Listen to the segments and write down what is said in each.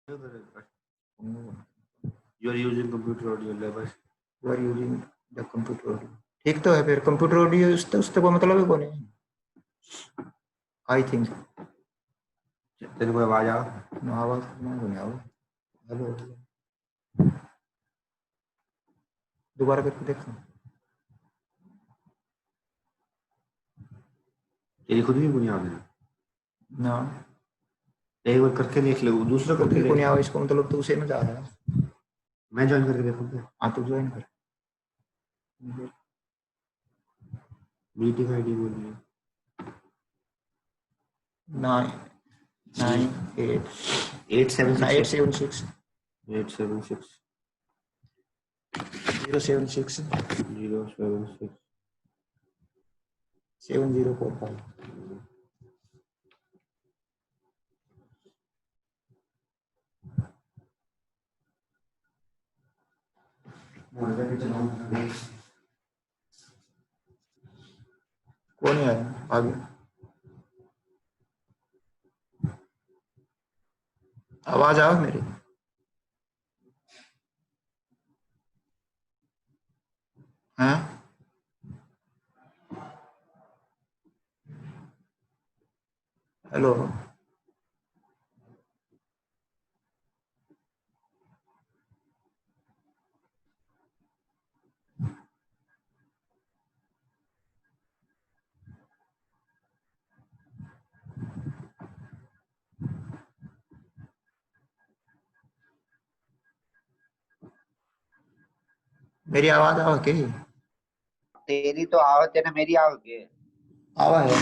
You are using computer audio levels. You are using the computer audio. ठीक तो है फिर कंप्यूटर ऑडियो उससे कोई मतलब है कौन है आई थिंक तेरे को आवाज आ आवाज नहीं आओ हेलो दोबारा करके देखो तेरी खुद भी बुनियाद है ना एक बार करके देख ले दूसरा करके देख बुनियाद इसको मतलब तो उसे में जा रहा है मैं ज्वाइन करके देखूंगा हाँ तो ज्वाइन कर मीटिंग आईडी बोलिए 876 876 076 7045 कौन है आगे आवाज आओ मेरी हाँ हेलो मेरी आवाज आओ के तेरी तो आवत है ना मेरी आव के आवाज है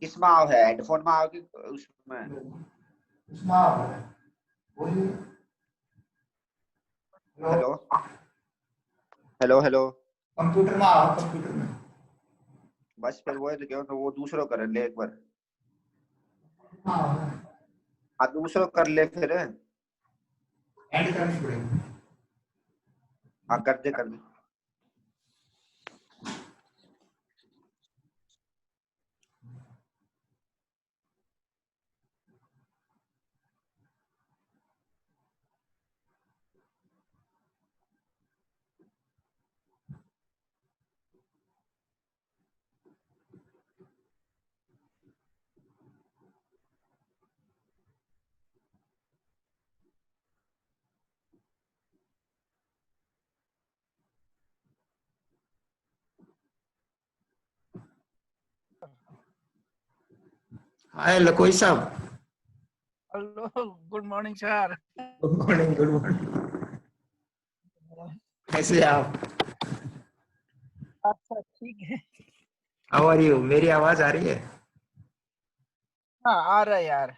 किसमें आव है हेडफोन में आव के उसमें आवाज है बोलिए हेलो हेलो हेलो कंप्यूटर में आओ कंप्यूटर में बस फिर वो है तो क्यों तो वो दूसरों कर ले एक बार हाँ दूसरों कर ले फिर एंड करनी पड़ेगी हाँ कर दे कर दे हाय लकोई साहब hello good morning sir good morning कैसे हैं आप अच्छा ठीक है हाउ आर यू मेरी आवाज आ रही है हाँ आ रहा है यार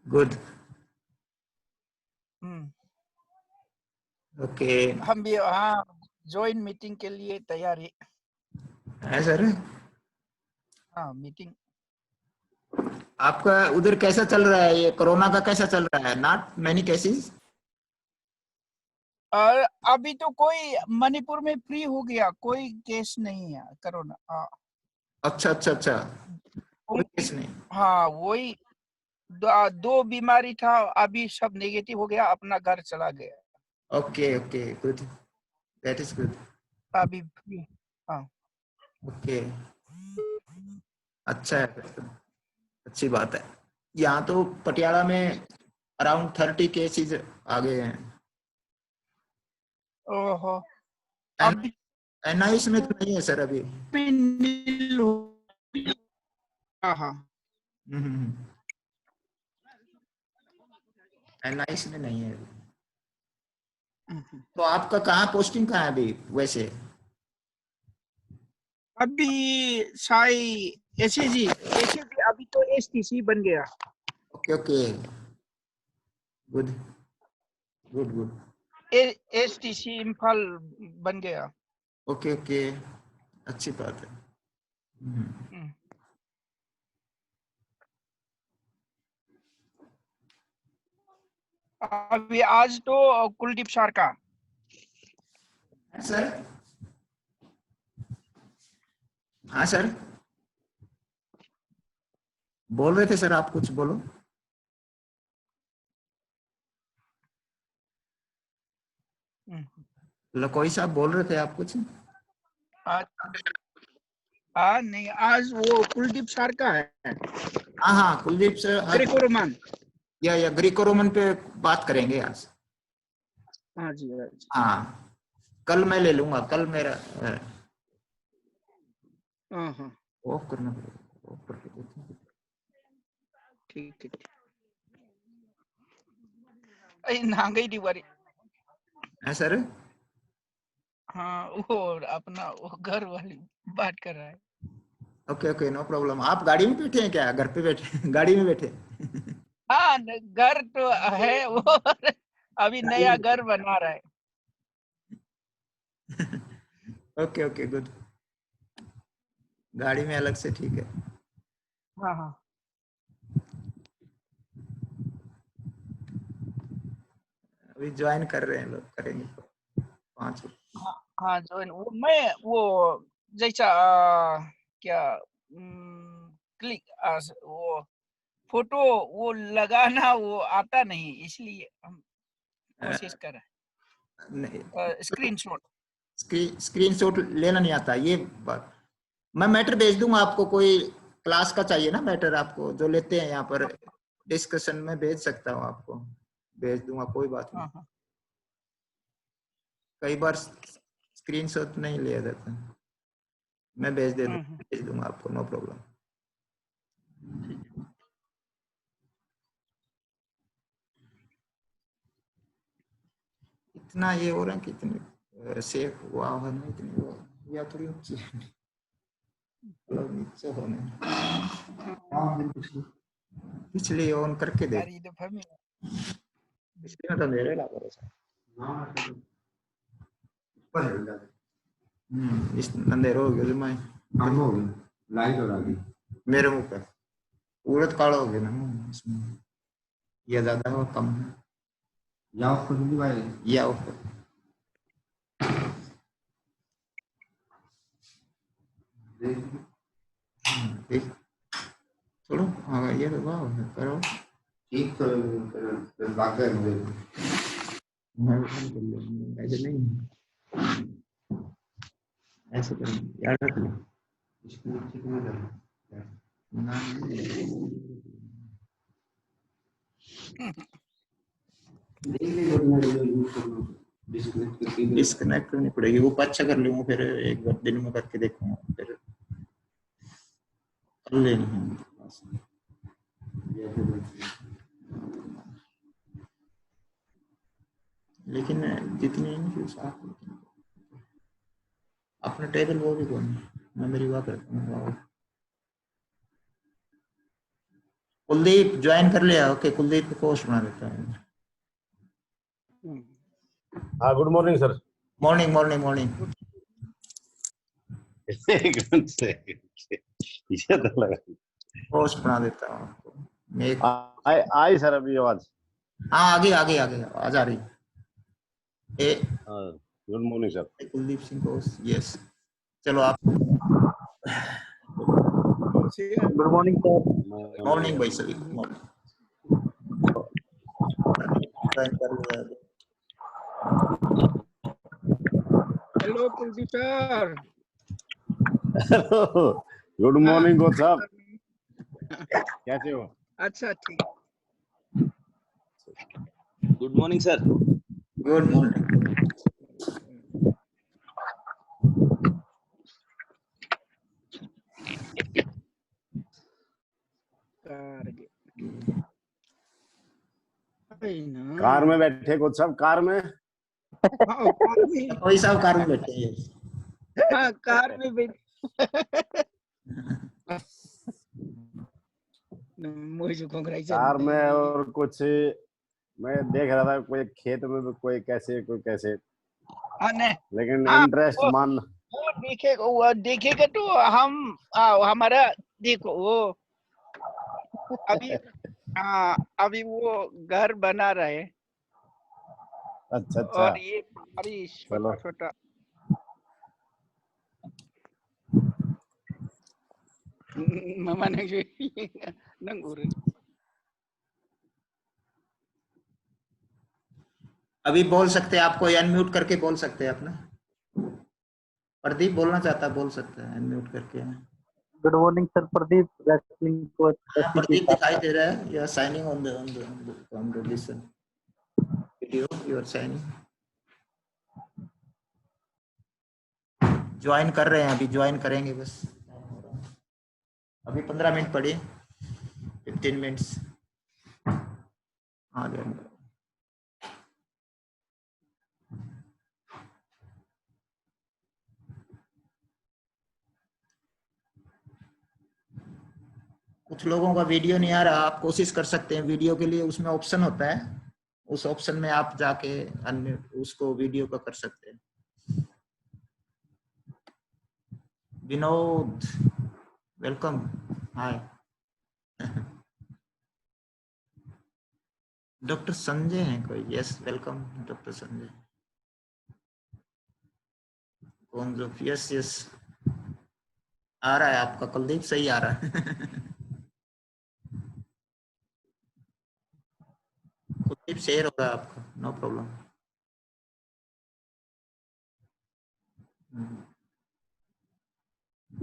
गुड हम्म ओके हम भी हाँ ज्वाइन मीटिंग के लिए तैयारी है सर हाँ मीटिंग आपका उधर कैसा चल रहा है ये कोरोना का कैसा चल रहा है नॉट मैनी केसेस और अभी तो कोई मणिपुर में फ्री हो गया कोई केस नहीं है कोरोना हाँ अच्छा अच्छा अच्छा कोई केस नहीं हाँ वही दो बीमारी था अभी सब नेगेटिव हो गया अपना घर चला गया okay okay good that is good अभी फ्री हाँ ओके अच्छा है फिर तो अच्छी बात है यहाँ तो पटियाला में अराउंड 30 केसेस आ गए हैं ओहो अभी एनआईएस में तो नहीं है सर अभी नील हाँ एनआईएस में नहीं है अभी तो आपका कहाँ पोस्टिंग कहाँ है अभी वैसे अभी साई एसएजी अभी तो एसटीसी बन गया okay okay good good good STC Imphal बन गया ओके ओके अच्छी बात है अभी आज तो कुलदीप सर का सर हाँ सर बोल रहे थे सर आप कुछ बोलो लकोई साहब बोल रहे थे आप कुछ? आज नहीं, आज वो कुलदीप सर का है, हाँ हाँ, कुलदीप सर ग्रेको रोमान। या ग्रीको रोमन पे बात करेंगे आज। हाँ जी, हाँ जी। हाँ, कल मैं ले लूंगा, कल मेरा हाँ हाँ, ऑफ करना पड़ेगा, ऑफ करके देखते हैं। ठीक है। अरे ना गई दीवारी। है सर? हाँ, वो अपना वो घर वाली बात कर रहा है। Okay okay, no problem. आप गाड़ी में बैठे हैं क्या, घर पे बैठे गाड़ी में बैठे? हाँ, घर तो है वो अभी नया घर बना रहा है। Okay okay, good. गाड़ी में अलग से, ठीक है। हाँ हाँ अभी ज्वाइन कर रहे हैं लोग, करेंगे 5 हाँ, जो वो मैं वो जैसा क्या क्लिक वो फोटो वो लगाना वो आता नहीं, इसलिए हम कोशिश कर रहे नहीं, हैं स्क्रीनशॉट। स्क्रीनशॉट लेना नहीं आता, ये बात। मैं मैटर भेज दूंगा आपको, कोई क्लास का चाहिए ना मैटर आपको, जो लेते हैं यहाँ पर डिस्कशन में, भेज सकता हूँ आपको, भेज दूंगा, कोई बात नहीं। हाँ हाँ कई बार स्क्रीनशॉट नहीं लिया जाता, मैं भेज दूंगा आपको, नो प्रॉब्लम। इतना ये हो रहा है कि इतनी सेफ हुआ है ना, इतनी वो या थोड़ी ऊंची मतलब नीचे होने, पिछली ऑन करके देख, यार, दफा में पिछली में तो मेरे ला भरोसा। इस अंधेरो हो गया, मैं कम हो गई, लाइट और आ गई मेरे मुंह पे उड़द काला हो गया ना मुंह, इसमें या ज्यादा हो कम है, या ऑफ कर दूंगी भाई। या ऊपर देख छोड़ो। हाँ, ये तो वाह करो, ठीक तो बात कर मुझे मैं भी कर लूंगा, ऐसे नहीं, ऐसे कर याद रख लो इसको ठीक नहीं कर ना। देख ले जब मैं यूज कर लूं डिस्कनेक्ट करके डिस्कनेक्ट करनी पड़ेगी, वो अच्छा कर लूंगा, फिर एक बार दिन में करके देखूंगा, फिर कर लेनी है। या फिर लेकिन जितनी अपना टेबल वो भी कौन है, मैं मेरी बात करता हूँ। कुलदीप ज्वाइन कर लिया? ओके, कुलदीप को कोर्स बना देता है। हाँ, good morning sir. Morning morning morning. ये तो लगा कोर्स बना देता हूँ आपको मैं एक। आई सर अभी आवाज। हाँ, आगे आगे आगे आवाज आ रही है। Good morning sir. Kuldeep Singh course, yes. चलो आप गुड मॉर्निंग सर। मॉर्निंग भाई सभी, मॉर्निंग कर लिया। Hello Kuldeep sir. Good morning coach साहब, कैसे हो? अच्छा, ठीक। Good morning sir. Good morning. Car में बैठे कोच साहब, कार में। हाँ, कार में। कोई साहब कार में बैठे हैं। हाँ, कार में बैठ मुझे कार में, और कुछ मैं देख रहा था, कोई खेत में भी कोई कैसे लेकिन इंटरेस्ट मान वो देखेगा तो हम हमारा देखो वो अभी वो घर बना रहे। अच्छा और ये अरे छोटा छोटा मामा नंगूर अभी बोल सकते हैं, आपको अनम्यूट करके बोल सकते हैं अपना। प्रदीप बोलना चाहता है, बोल सकता है अनम्यूट करके। Good morning, sir. Pradeep, wrestling coach. हाँ, प्रदीप दिखाई दे रहा है। You are signing on the listen video, you are signing. Join कर रहे हैं, अभी ज्वाइन करेंगे बस। अभी 15 मिनट पड़े, 15 मिनट्स आ गए। कुछ लोगों का वीडियो नहीं आ रहा, आप कोशिश कर सकते हैं वीडियो के लिए, उसमें ऑप्शन होता है, उस ऑप्शन में आप जाके अनम्यूट उसको वीडियो का कर सकते हैं। विनोद वेलकम, हाय। डॉक्टर संजय हैं कोई? Yes welcome doctor Sanjay. कौन जो? यस यस आ रहा है आपका कुलदीप, सही आ रहा है। कुलदीप शेयर होगा आपका, no problem.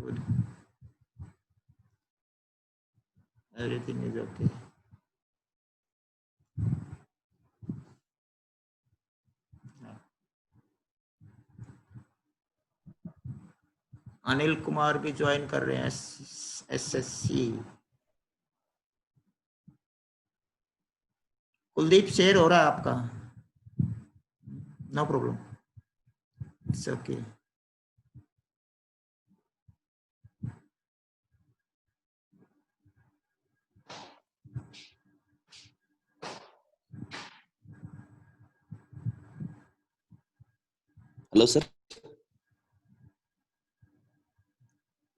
Good, everything is okay. Anil Kumar भी ज्वाइन कर रहे हैं, एसएससी। कुलदीप शेयर हो रहा है आपका, no problem, it's okay. Hello, sir.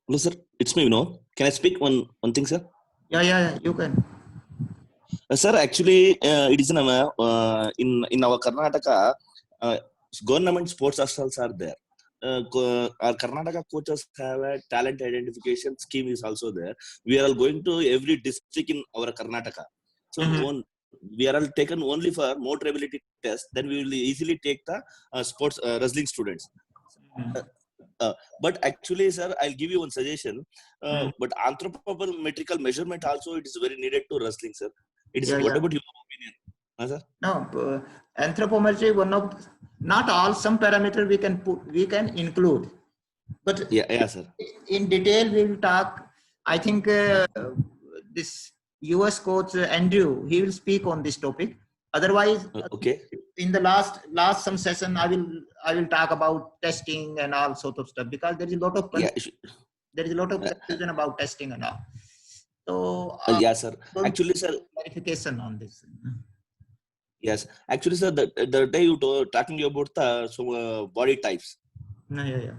Hello, sir. It's me, Vinod. Can I speak one thing, sir? Yeah, you can. Sir, actually, it is in our Karnataka, government sports hostels are there. Our Karnataka coaches have a talent identification scheme is also there. We are all going to every district in our Karnataka. So we are all taken only for motor ability test. Then we will easily take the sports wrestling students. But actually, sir, I'll give you one suggestion. But anthropometrical measurement also it is very needed to wrestling, sir. It is. What about your opinion, sir? No, anthropometry one of, not all, some parameter we can include, but yeah, sir. In detail we will talk. I think this US coach Andrew, he will speak on this topic. Otherwise, okay. In the last some session, I will talk about testing and all sort of stuff, because there is a lot of confusion about testing and all. So yeah, sir. Actually, sir, clarification on this. Yes, actually, sir, the day you talking about the body types. Yeah.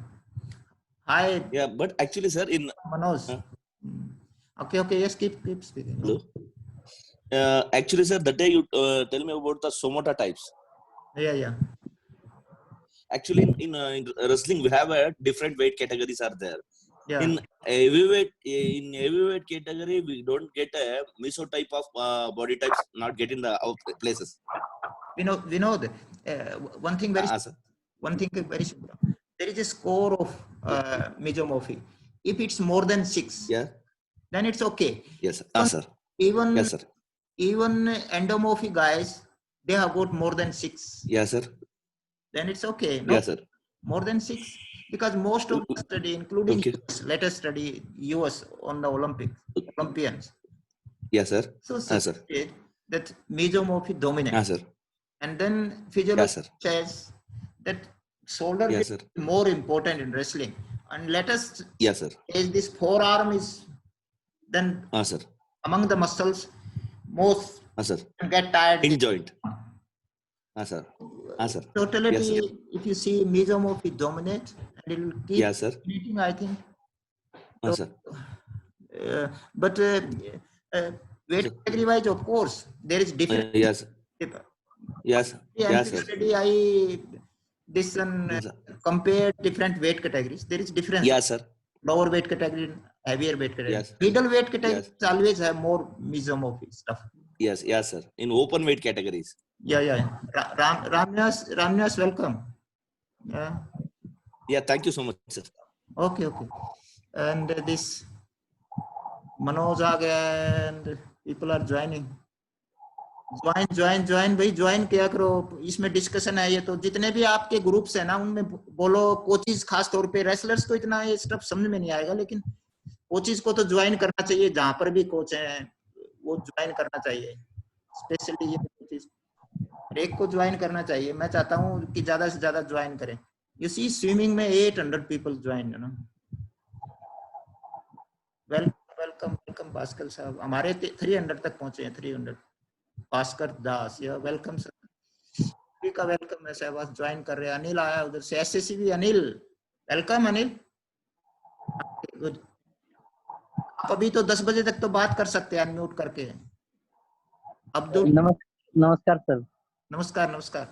Hi. Yeah, but actually, sir, in Manoj. Okay. Yes, keep speaking. Hello. Actually, sir, the day you tell me about the somata types. Yeah. Actually, in wrestling, we have a different weight categories are there. Yeah. In heavyweight category, we don't get a meso type of body types, not get in the places. Vinod, one thing very simple. There is a score of mesomorphy. If it's more than 6, yeah, then it's okay. Yes, sir. Yes, sir. Even endomorphic guys, they have got more than 6. Yes, sir. Then it's okay. No, yes, sir. More than 6, because most of the study, including US, latest study US on the Olympians. Yes, sir. So sir. That mesomorphy dominant. Yes, sir. And then physiology says that shoulder is more important in wrestling. And let us is this forearm is then sir. among the muscles most get tired in joint. Sir. Sir. Totality, if you see mesomorphy dominate, and it will keep dominating, I think. Sir. But weight category wise, of course, there is different. Yes. Study, compare different weight categories. There is difference. Yes, sir. Lower weight category, heavier weight category. Middle weight categories always have more mesomorphy stuff. Yes, sir. In open weight categories. Yeah. Ramyas, welcome. Yeah, thank you so much, sir. Okay. And this Manoj आ गया and people are joining. Join भाई, join किया करो, इसमें discussion है ये तो। जितने भी आपके ग्रुप्स है ना उनमें बोलो, कोचिज खास तौर पे, रेसलर्स को इतना ये स्टफ समझ में नहीं आएगा, लेकिन कोचिज को तो ज्वाइन करना चाहिए। जहां पर भी कोच है वो ज्वाइन करना चाहिए, स्पेशली ये कोचिज एक को ज्वाइन करना चाहिए। मैं चाहता हूँ कि ज्यादा से ज्यादा ज्वाइन करें। यू सी स्विमिंग में 800 people join, you know. Welcome Bhaskar साहब, हमारे 300 तक पहुंचे हैं, 300। भास्कर दास, या वेलकम सर का वेलकम है। सहबाज ज्वाइन कर रहे हैं। अनिल आया उधर से, एसएससी भी। अनिल वेलकम। अनिल गुड। आप अभी तो 10 बजे तक तो बात कर सकते हैं अनम्यूट करके। अब्दुल नमस्कार सर। नमस्कार।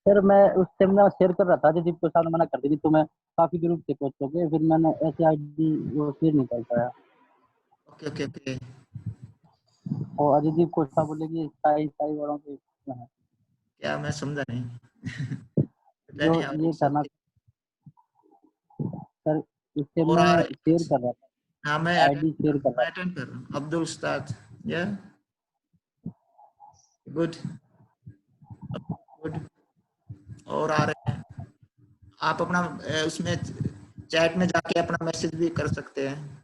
सर मैं उस टाइम ना शेयर कर रहा था, जयदीप को सामने मना कर दी तो मैं काफी ग्रुप से कोच हो गए, फिर मैंने ऐसे आईडी वो शेयर नहीं कर पाया। ओके। और अजयदीप को साहब बोलेगी साई वालों के क्या, मैं समझा नहीं। जो ये था ना सर, उससे मैं शेयर कर रहा था। हाँ, मैं आईडी शेयर कर रहा अटेंड कर रहा हूँ। अब्दुल उस्ताद, या गुड। और आ रहे हैं आप अपना उसमें चैट में जाके अपना मैसेज भी कर सकते हैं।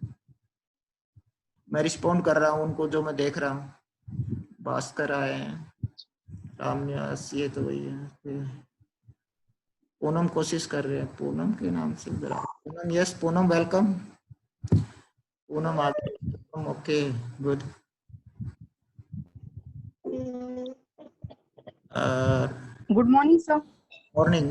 मैं रिस्पॉन्ड कर रहा हूँ उनको जो मैं देख रहा हूँ। भास्कर आए हैं, रामन्यास, ये तो वही है। पूनम कोशिश कर रहे हैं, पूनम के नाम से जरा। Poonam, yes Poonam, welcome. पूनम आ गई। Okay good. Good morning sir. Morning.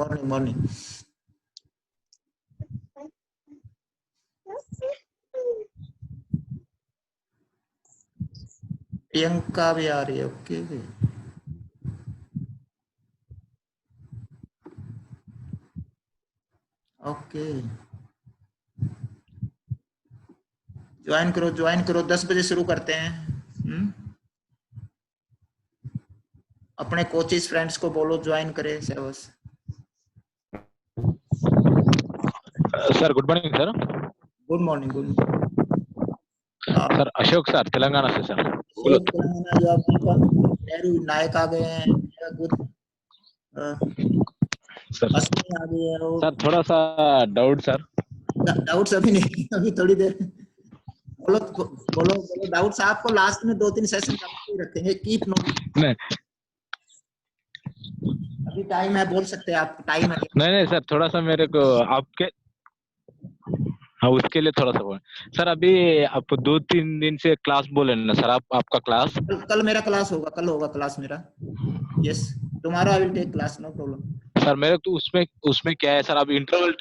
Priyanka भी आ रही है। ओके ज्वाइन करो। 10 बजे शुरू करते हैं। अपने कोचेस फ्रेंड्स को बोलो ज्वाइन करे। Sir good morning sir. Good morning sir. Ashok sir, Telangana से सर। नेहरू नायक आ गए हैं। Good sir. आ गई है। सर थोड़ा सा डाउट सर। डाउट्स अभी नहीं, अभी थोड़ी देर। बोलो डाउट्स आपको लास्ट में 2-3 सेशन रखेंगे। Keep note. अभी टाइम है, बोल सकते हैं आप। टाइम है। नहीं सर, थोड़ा सा मेरे को आपके, हाँ उसके लिए थोड़ा सा बोल सर। अभी आप 2-3 दिन से क्लास बोले ना सर, आपका क्लास कल मेरा क्लास होगा। कल होगा क्लास मेरा। Yes, tomorrow I will take class, no problem sir. मेरे तो उसमें क्या है सर, अभी interval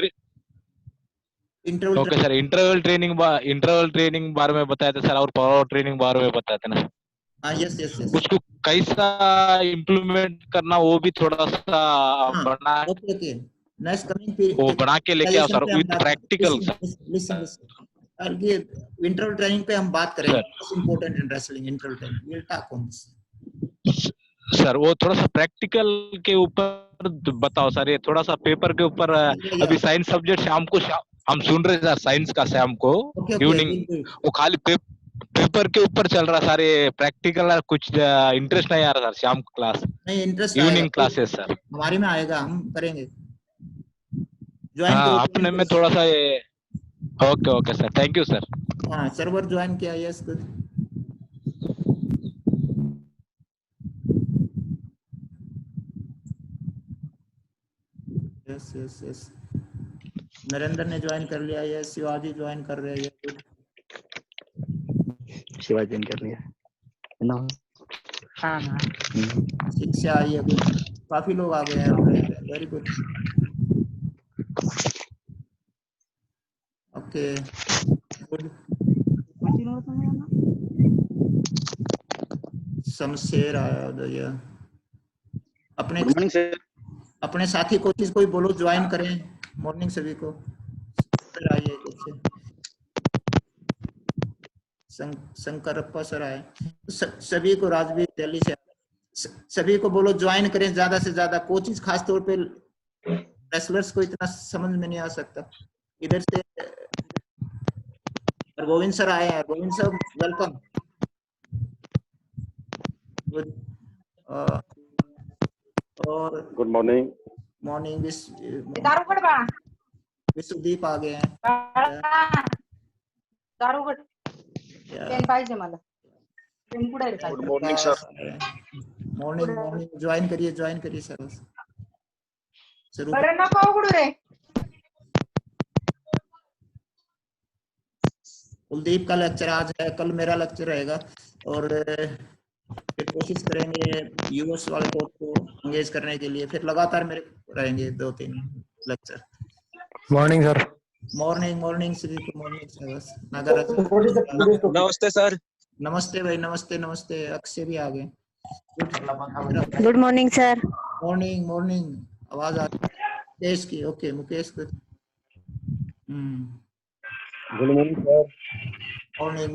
okay sir. Interval training बारे में बताया था सर, और पावर ट्रेनिंग बारे में बताया था ना। हाँ यस। उसको कैसा इम्प्लीमेंट करना वो भी थोड़ा सा बना ओके नेक्स्ट कमिंग पीरियड वो बना के लेके आओ सर, विद प्रैक्टिकल। लिसन ये इंटरवल ट्रेनिंग पे हम बात करेंगे। Important in wrestling interval training, we will talk on this sir. वो थोड़ा सा प्रैक्टिकल के ऊपर बताओ सर। ये थोड़ा सा पेपर के ऊपर अभी साइंस सब्जेक्ट शाम को हम सुन रहे सर, साइंस का शाम को इवनिंग। वो खाली पेपर के ऊपर चल रहा सर, ये प्रैक्टिकल कुछ इंटरेस्ट नहीं आ रहा सर। शाम को क्लास नहीं, इंटरेस्ट इवनिंग क्लासेस सर हमारे में आएगा, हम करेंगे। हाँ, अपने में थोड़ा सा ये। Okay sir, thank you sir. हाँ, सर्वर ज्वाइन किया। Yes good. यस नरेंद्र ने ज्वाइन कर लिया। यस, शिवाजी ज्वाइन कर रहे हैं। शिवाजी ज्वाइन कर लिया ना। हाँ शिक्षा आई है। काफी लोग आ गए हैं। Very good. Okay good. Shamsher आया उदय। अपने साथी कोचिज कोई बोलो ज्वाइन करें। मॉर्निंग सभी को। आइए शंकरप्पा सर आए। सभी को। राजवीर दिल्ली से। सभी को बोलो ज्वाइन करें ज्यादा से ज्यादा। कोचेस खास तौर पे रेसलर्स को इतना समझ में नहीं आ सकता। इधर से गोविंद सर आए हैं। Govind sir welcome. और गुड मॉर्निंग। मॉर्निंग विश्वदीप आ गए हैं। Good morning sir. Morning morning join करिए सर। शुरू कुलदीप का लेक्चर आज है, कल मेरा लेक्चर रहेगा और फिर कोशिश करेंगे यूएस वाले कोर्स को एंगेज करने के लिए। फिर लगातार मेरे रहेंगे 2-3 लेक्चर। Morning sir. मॉर्निंग सभी को मॉर्निंग सर। नागराज नमस्ते सर। नमस्ते भाई, नमस्ते। अक्षय भी आ गए। Good morning sir. मॉर्निंग आवाज आ मुकेश की। ओके मुकेश को। Good morning sir. Morning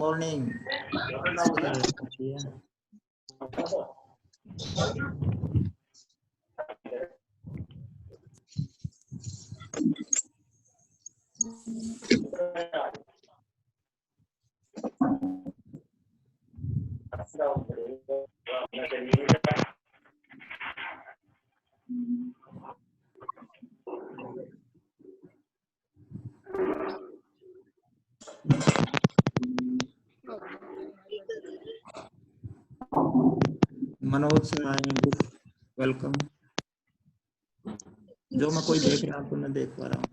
Manoj sir आएंगे। वेलकम। जो मैं कोई देख रहा हूँ तो मैं देख पा रहा हूँ।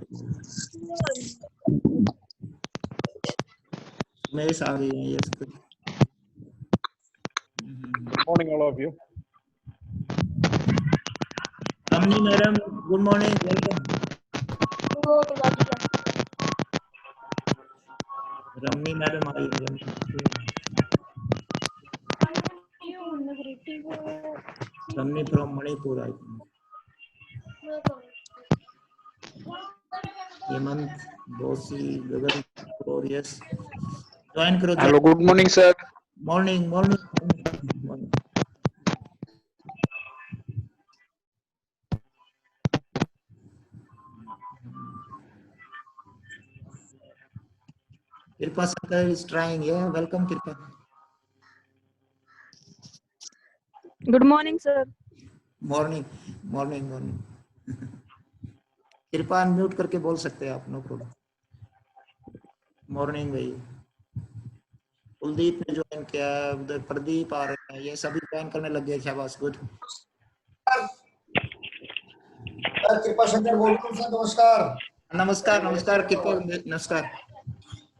उमेश आ गई है। Yes good morning all of you. Ramani madam good morning, welcome. Ramani madam आई है। रमनी फ्रॉम मणिपुर आई। हेमंत बोसी गगन और यस ज्वाइन करो। Hello good morning sir. Morning Kripa sir is trying. Welcome Kripa. Good morning sir. Morning Kripa unmute करके बोल सकते हैं आप, नो प्रॉब्लम। मॉर्निंग भाई। कुलदीप ने ज्वाइन किया, उधर प्रदीप आ रहे हैं, ये सभी ज्वाइन करने लग गए। शाबाश गुड। कृपा शंकर बोल रहा हूं सर। नमस्कार कृपा नमस्कार।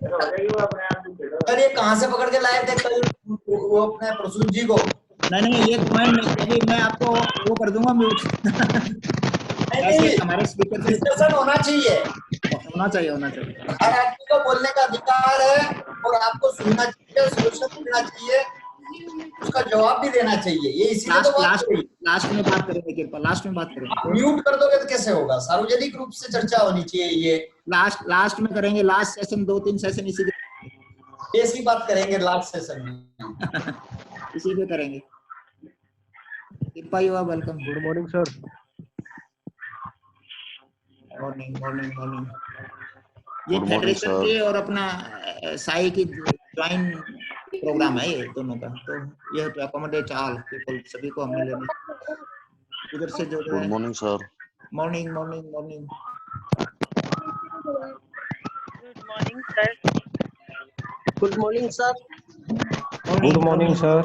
सर ये कहाँ से पकड़ के लाए थे कल वो अपने प्रसून जी को? नहीं ये ज्वाइन अभी मैं आपको वो कर दूंगा म्यूट। हमारे स्पीकर पे डिस्कशन होना चाहिए। हर आदमी को बोलने का अधिकार है और आपको सुनना चाहिए, सोल्यूशन देना चाहिए, उसका जवाब भी देना चाहिए। ये इसीलिए तो लास्ट में बात करेंगे कृपा, लास्ट में बात करेंगे। म्यूट कर दोगे तो कैसे होगा? सार्वजनिक रूप से चर्चा होनी चाहिए। ये लास्ट में करेंगे। लास्ट सेशन 2-3 सेशन इसी बात करेंगे लास्ट सेशन में। इसी पे करेंगे। Kripa you are welcome. Good morning sir. Morning ये फेडरेशन के और अपना साई की ज्वाइन प्रोग्राम है ये दोनों का। तो ये टू अकोमोडेट ऑल पीपल, सभी को हमने लेना। उधर से जो good morning sir. Morning good morning sir. Good morning sir.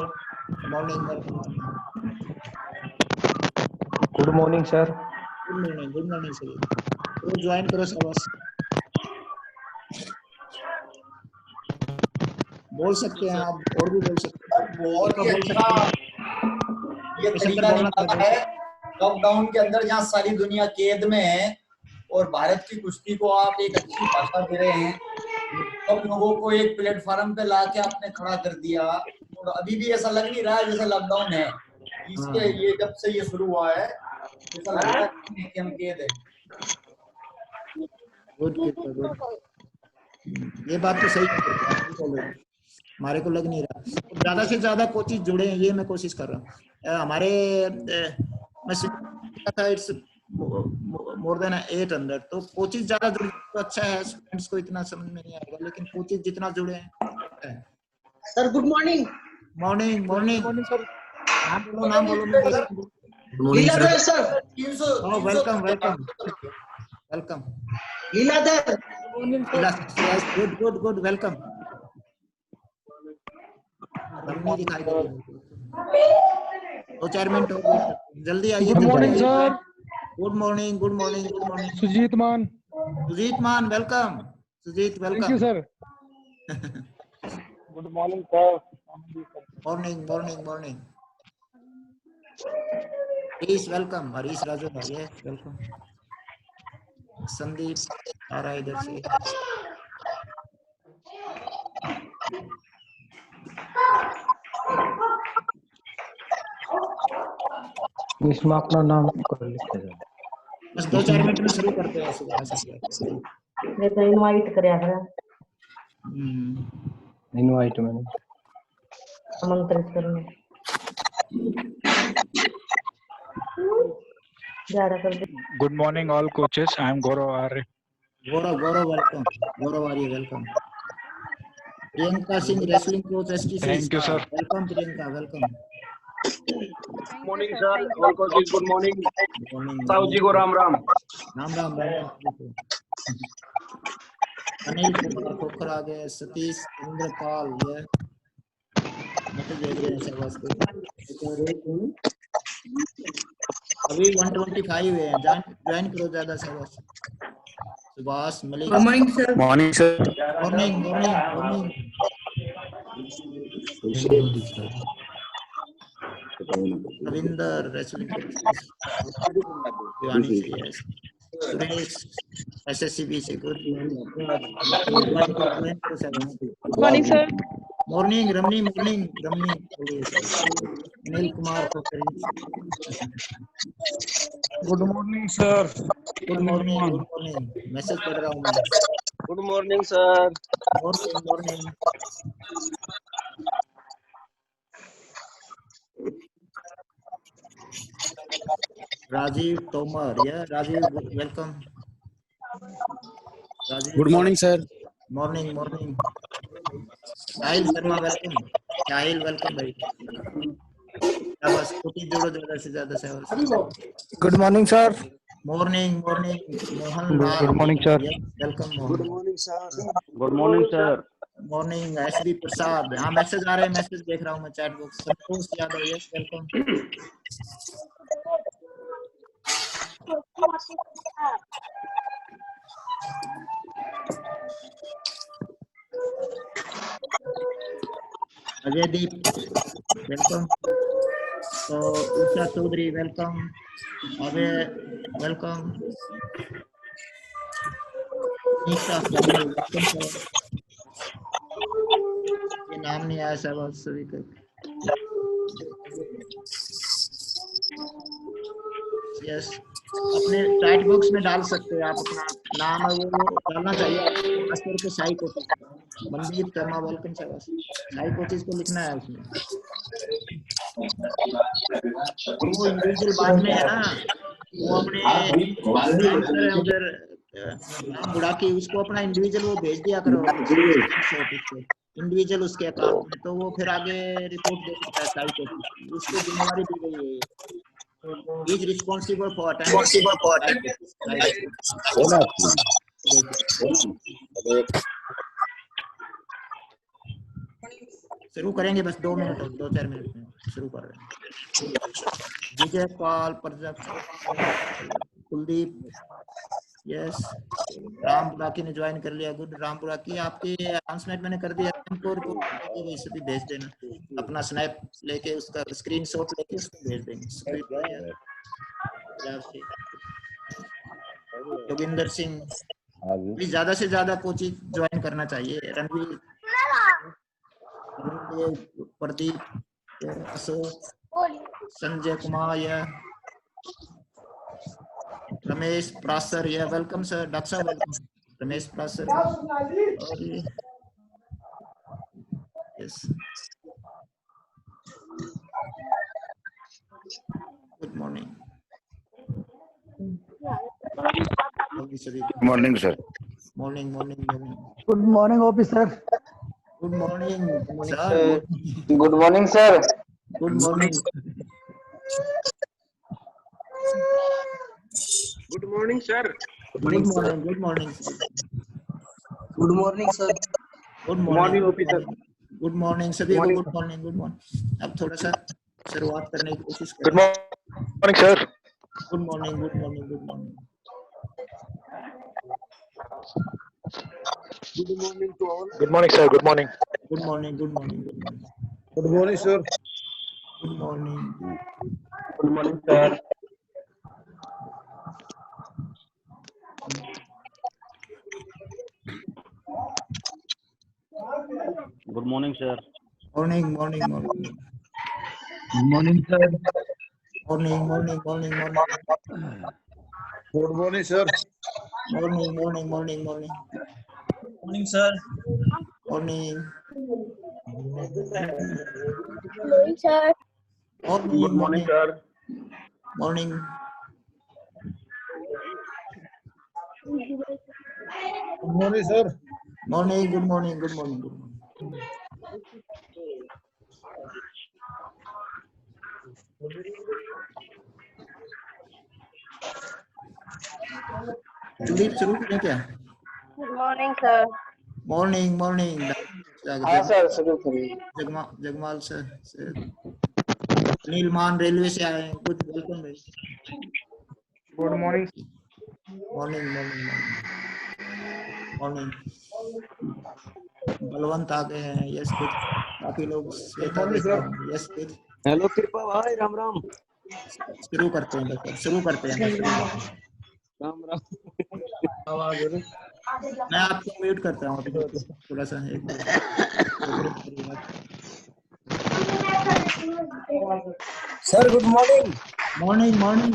Good morning sir. Good morning sir. तो ज्वाइन करो सबस। बोल सकते हैं आप, और भी बोल सकते हैं। बहुत ही अच्छा ये तरीका निकाला है लॉकडाउन के अंदर, जहाँ सारी दुनिया कैद में है और भारत की कुश्ती को आप एक अच्छी भाषा दे रहे हैं। सब लोगों को एक प्लेटफॉर्म पे लाके आपने खड़ा कर दिया और अभी भी ऐसा लग नहीं रहा है जैसे लॉकडाउन है। इसके ये जब से ये शुरू हुआ है ऐसा लग रहा है कि हम कैद है। गुड। ये बात तो सही है। हमारे को लग नहीं रहा। ज्यादा से ज्यादा कोचिज जुड़े हैं, ये मैं कोशिश कर रहा हूँ। हमारे मैं था इट्स मोर देन 800, तो कोचिज ज्यादा जुड़े तो अच्छा है। स्टूडेंट्स को इतना समझ में नहीं आएगा, लेकिन कोचिज जितना जुड़े हैं। Sir good morning. Morning morning sir. नाम बोलो Leeladhar sir. Welcome welcome welcome Leeladhar. Good good good welcome. नहीं दिखाई दे रही, 2-4 मिनट हो गए, जल्दी आइए। Good morning sir. Good morning good morning good morning. Sujit Maan welcome. Sujit welcome. Thank you sir. Good morning sir. Morning morning morning. Harish welcome. Harish Raju भाई वेलकम। संदीप आ रहा है इधर से। इसमें अपना नाम कर लिखते हैं। बस 2-4 मिनट में शुरू करते हैं। मैं तो इनवाइट करया था। इनवाइट मैंने आमंत्रित करने ज्यादा कर दे। Good morning, all coaches. I am Gaurav Arya. Gaurav welcome. Gaurav Arya welcome. Priyanka Singh wrestling coach STC. Thank you, sir. Welcome Priyanka welcome. Morning sir. All coaches good morning. Sahu ji को राम राम। राम राम राम। अनिल कुमार खोखर आ गए। सतीश इंद्रपाल ये देख रहे हैं सब। अभी 125 है, ज्वाइन करो ज्यादा से ज्यादा। Subhash Malik. Good morning sir. Morning, sir. Morning morning morning. Ravinder wrestling Suresh SSCB से। Good morning sir. Morning Ramani. Morning Ramani. Anil Kumar good morning sir. Good morning good morning. Message पढ़ रहा हूँ मैं। Good morning sir. Morning morning. Rajiv Tomar या Rajiv welcome. Rajiv Good morning, sir. Morning morning. Sahil Sharma welcome. Sahil welcome भाई। बस कोटी जोड़ो ज्यादा से ज्यादा। Good morning sir. Morning morning. Mohan Lal. Good morning sir. Welcome good Mohan. Morning sir. Good morning sir. Morning SB Prasad. हाँ मैसेज आ रहे हैं, मैसेज देख रहा हूँ मैं chat box. Santosh Yadav yes welcome. Ajay दीप वेलकम। तो उषा चौधरी वेलकम। अभय वेलकम। निशा कमल वेलकम। ये नाम नहीं आया सब सभी का। यस अपने चैट बॉक्स में डाल सकते हैं आप अपना नाम है वो डालना चाहिए। खास करके Sai coaches Mandeep Sharma welcome sir. Sai coaches को लिखना है उसमें। वो इंडिविजुअल बाद में है ना, वो अपने उधर नाम बुढ़ा के उसको अपना इंडिविजुअल वो भेज दिया करो इंडिविजुअल उसके अकाउंट में, तो वो फिर आगे रिपोर्ट दे सकता है साई कोचिज। उसको जिम्मेवारी दी गई है। is responsible for attending शुरू करेंगे बस 2 मिनट 2-4 मिनट में शुरू कर रहे हैं। विजय पाल प्रजापति कुलदीप यस। राम बुराकी ने ज्वाइन कर लिया। गुड राम बुराकी आपके अनाउंसमेंट मैंने कर दिया। हमको रिपोर्ट वैसे भी भेज देना अपना स्नैप लेके, उसका स्क्रीनशॉट लेके उसको भेज देंगे। जोगिंदर सिंह प्लीज ज्यादा से ज्यादा कोचिंग ज्वाइन करना चाहिए। रणवीर प्रदीप अशोक संजय कुमार या रमेश प्रासर या वेलकम सर। डॉक्टर साहब वेलकम। रमेश प्रासर और Yes. Good morning. Good morning, sir. Morning. Good morning, officer. Good morning, sir. Good morning, sir. Good morning. Good morning, sir. Good morning. Good morning, sir. Good morning, officer. Good morning सभी को good morning. अब थोड़ा सा शुरुआत करने की कोशिश करें। Good morning sir. Good morning. Good morning to all. Good morning sir. Good morning. Good morning sir. Good morning, sir. Good morning. Good morning, sir. Good morning, sir. Morning. Good morning, sir. Morning. Good morning, sir. Morning. Morning, sir. Morning. sir. Good morning, sir. Morning. Good morning, sir. Morning. Good morning. Kuldeep शुरू करें क्या? Good morning, sir. Morning. हाँ sir, शुरू करिए। Jagmal sir Anil मान railway से आए हैं। गुड वेलकम भाई। Good morning. मॉर्निंग। बलवंत आ गए हैं। Yes good. काफी लोग श्वेता देख रहे हैं। Yes good. हेलो कृपा भाई, राम राम। शुरू करते हैं राम राम। मैं आपको म्यूट करता हूँ थोड़ा सा एक Sir, good morning. Morning.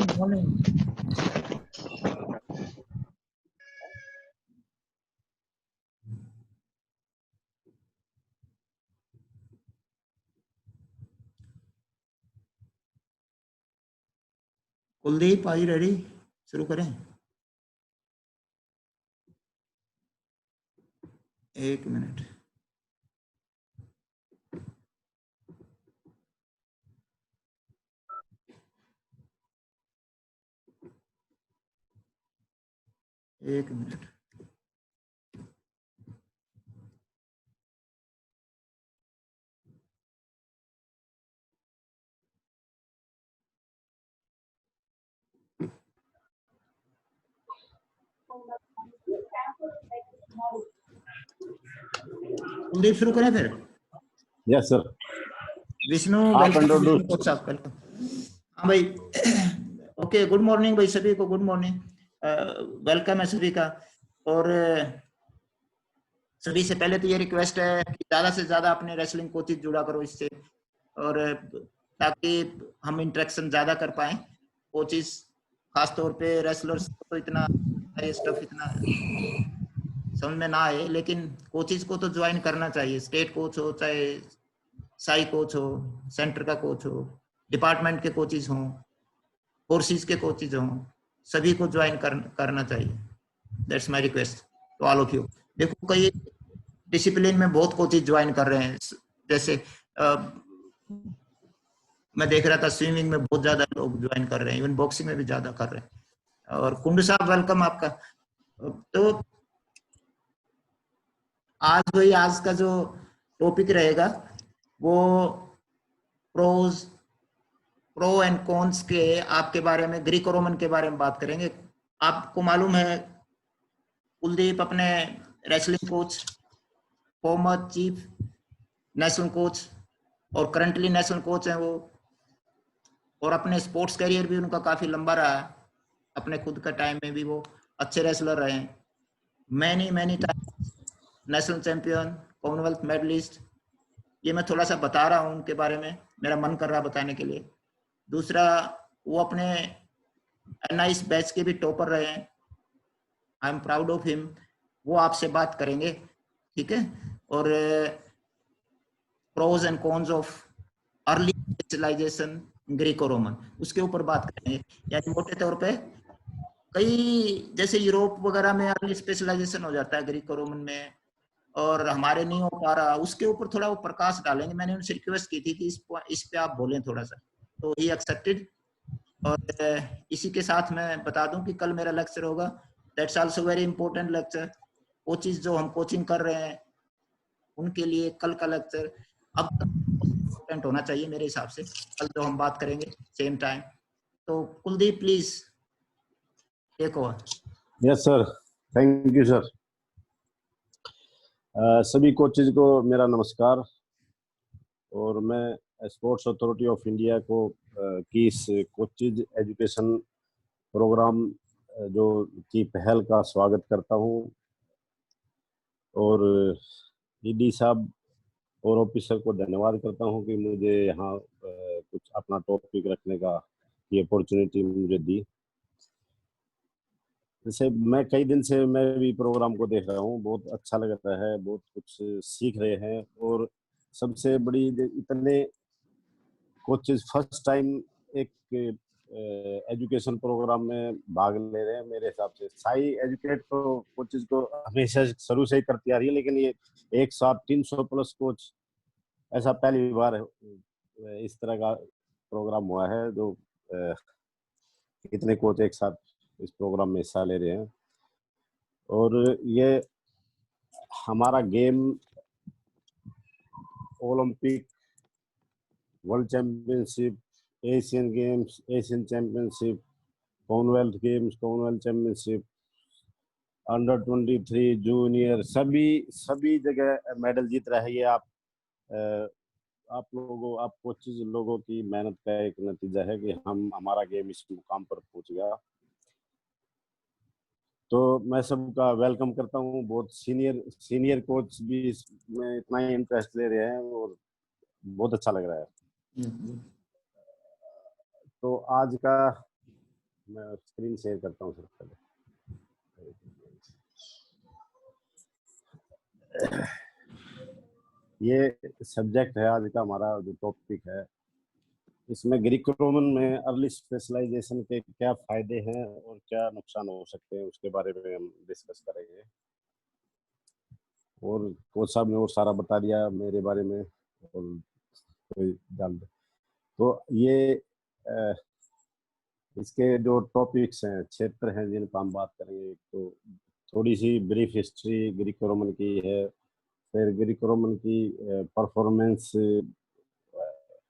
Kuldeep I ready? शुरू करें? एक मिनट। कुलदीप शुरू करें फिर? Yes sir. विष्णु आप इंट्रोड्यूस। वेलकम। हाँ भाई। ओके, गुड मॉर्निंग भाई सभी को। Good morning. वेलकम है सभी का। और सभी से पहले तो ये रिक्वेस्ट है कि ज्यादा से ज्यादा अपने रेसलिंग कोचेज जुड़ा करो इससे, और ताकि हम इंटरेक्शन ज्यादा कर पाए। कोचेज खासतौर पे रेसलर्स तो इतना स्टफ इतना समझ में ना आए, लेकिन कोचेज को तो ज्वाइन करना चाहिए। स्टेट कोच हो, चाहे साई कोच हो, सेंटर का कोच हो, डिपार्टमेंट के कोचेज हों, कोर्सेज के कोचेज हों, सभी को ज्वाइन करना चाहिए। That's my request to all of you. देखो कई डिसिप्लिन में बहुत कोचेज ज्वाइन कर रहे हैं। जैसे मैं देख रहा था स्विमिंग में बहुत ज्यादा लोग ज्वाइन कर रहे हैं, इवन बॉक्सिंग में भी ज्यादा कर रहे हैं। और कुंडू साहब वेलकम आपका। तो आज का जो टॉपिक रहेगा वो प्रो एंड कॉन्स के आपके बारे में, ग्रीको रोमन के बारे में बात करेंगे। आपको मालूम है कुलदीप अपने wrestling coach, former chief national coach और करंटली नेशनल कोच हैं वो, और अपने स्पोर्ट्स करियर भी उनका काफी लंबा रहा है। अपने खुद का टाइम में भी वो अच्छे रेसलर रहे हैं। Many time national champion, commonwealth medallist. ये मैं थोड़ा सा बता रहा हूँ उनके बारे में, मेरा मन कर रहा बताने के लिए। दूसरा, वो अपने NIS बैच के भी टॉपर रहे हैं। I am proud of him. वो आपसे बात करेंगे, ठीक है। और pros and cons of early specialisation Greco Roman, उसके ऊपर बात करेंगे। यानी मोटे तौर पे कई जैसे यूरोप वगैरह में अर्ली स्पेशलाइजेशन हो जाता है ग्रीको रोमन में, और हमारे नहीं हो पा रहा, उसके ऊपर थोड़ा वो प्रकाश डालेंगे। मैंने उनसे रिक्वेस्ट की थी कि इस पे आप बोलें थोड़ा सा, तो ही एक्सेप्टेड। और इसी के साथ मैं बता दूं कि कल मेरा लेक्चर होगा, that's also very important lecture. वो चीज जो हम कोचिंग कर रहे हैं उनके लिए कल का लेक्चर अब इम्पोर्टेंट होना चाहिए मेरे हिसाब से, कल जो हम बात करेंगे सेम टाइम। तो Kuldeep please take over. Yes sir, thank you sir. सभी कोचेज को मेरा नमस्कार, और मैं स्पोर्ट्स अथॉरिटी ऑफ इंडिया को की इस कोचेज एजुकेशन प्रोग्राम जो की पहल का स्वागत करता हूं, और ईडी साहब और ऑफिसर को धन्यवाद करता हूं कि मुझे यहाँ कुछ अपना टॉपिक रखने का ये अपॉर्चुनिटी मुझे दी। जैसे मैं कई दिन से मैं भी प्रोग्राम को देख रहा हूँ, बहुत अच्छा लग रहा है, बहुत कुछ सीख रहे हैं। और सबसे बड़ी इतने कोचेज फर्स्ट टाइम एक एजुकेशन प्रोग्राम में भाग ले रहे हैं। मेरे हिसाब से साई एजुकेट तो कोचेज को हमेशा शुरू से ही करती आ रही है, लेकिन ये एक साथ 300 प्लस कोच, ऐसा पहली बार इस तरह का प्रोग्राम हुआ है जो इतने कोच एक साथ इस प्रोग्राम में हिस्सा ले रहे हैं। और ये हमारा game Olympic, world championship, Asian games, Asian championship, Commonwealth games, Commonwealth championship, under 23 junior, सभी जगह मेडल जीत रहा है। ये आप कोचेज लोगों की मेहनत का एक नतीजा है कि हमारा गेम इस मुकाम पर पहुंच गया। तो मैं सबका वेलकम करता हूँ। बहुत सीनियर कोच भी इसमें इतना ही इंटरेस्ट ले रहे हैं और बहुत अच्छा लग रहा है। तो आज का मैं स्क्रीन शेयर करता हूँ सबसे पहले। ये सब्जेक्ट है आज का हमारा जो टॉपिक है। इसमें ग्रीको रोमन में अर्ली स्पेशलाइजेशन के क्या फायदे हैं और क्या नुकसान हो सकते हैं उसके बारे में हम डिस्कस करेंगे। और कोच साहब ने वो सारा बता दिया मेरे बारे में, और कोई जान दे तो ये इसके जो टॉपिक्स हैं, क्षेत्र हैं जिन पर हम बात करेंगे, तो थोड़ी सी ब्रीफ हिस्ट्री ग्रीको रोमन की है, फिर ग्रीको रोमन की परफॉर्मेंस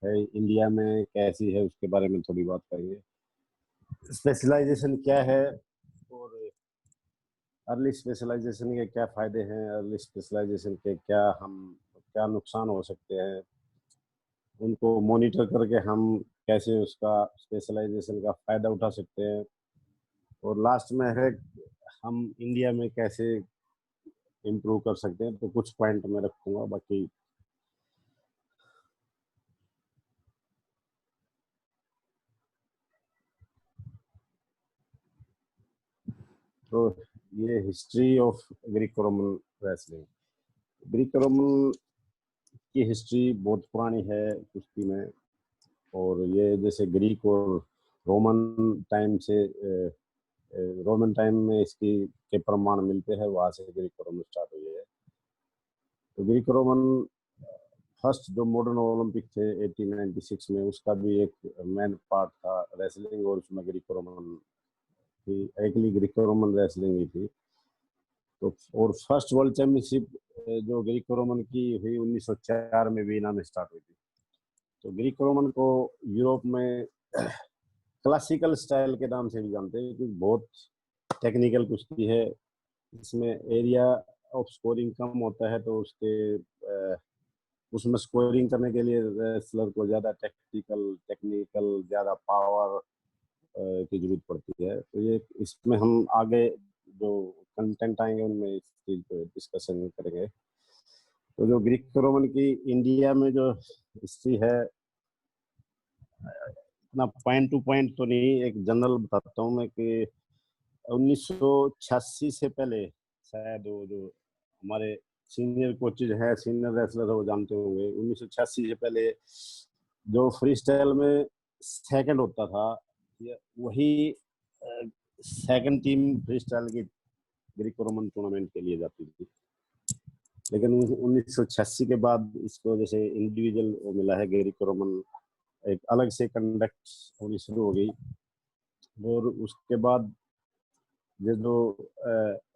है इंडिया में कैसी है उसके बारे में थोड़ी बात करेंगे। स्पेशलाइजेशन क्या है और अर्ली स्पेशलाइजेशन के क्या फायदे हैं, अर्ली स्पेशलाइजेशन के क्या नुकसान हो सकते हैं, उनको मॉनिटर करके हम कैसे उसका स्पेशलाइजेशन का फायदा उठा सकते हैं, और लास्ट में है हम इंडिया में कैसे इम्प्रूव कर सकते हैं। तो कुछ पॉइंट मैं रखूंगा, बाकी तो ये history of Greco Roman wrestling. Greco Roman की हिस्ट्री बहुत पुरानी है कुश्ती में, और ये जैसे ग्रीक और रोमन टाइम में इसकी के प्रमाण मिलते हैं, वहां से ग्रीको रोमन स्टार्ट हुई है। तो ग्रीको रोमन फर्स्ट जो मॉडर्न ओलंपिक थे 1896 में, उसका भी एक मेन पार्ट था रेसलिंग, और उसमें ग्रीको रोमन थी, एक्चुअली ग्रीको रोमन रेसलिंग ही थी। तो और फर्स्ट वर्ल्ड चैंपियनशिप जो ग्रीको रोमन की हुई 1904 में वीना में स्टार्ट हुई थी। तो ग्रीको रोमन को यूरोप में क्लासिकल स्टाइल के नाम से भी जानते हैं, क्योंकि बहुत टेक्निकल कुश्ती है। इसमें एरिया ऑफ स्कोरिंग कम होता है, तो उसमें स्कोरिंग करने के लिए रेसलर को ज़्यादा टेक्निकल ज़्यादा पावर की जरूरत पड़ती है। तो ये इसमें हम आगे जो कंटेंट आएंगे उनमें इस चीज पे डिस्कशन करेंगे। तो जो ग्रीको रोमन की इंडिया में जो हिस्ट्री है, इतना पॉइंट टू पॉइंट तो नहीं, एक जनरल बताता हूँ मैं कि 1986 से पहले शायद वो जो हमारे सीनियर कोचेज हैं, सीनियर रेसलर हो जानते होंगे, 1986 से पहले जो फ्री स्टाइल में सेकंड होता था वही सेकंड टीम फ्री स्टाइल की ग्रीको रोमन टूर्नामेंट के लिए जाती थी। लेकिन 1986 के बाद इसको जैसे इंडिविजुअल मिला है, ग्रीको रोमन एक अलग से कंडक्ट होनी शुरू हो गई। और उसके बाद ये जो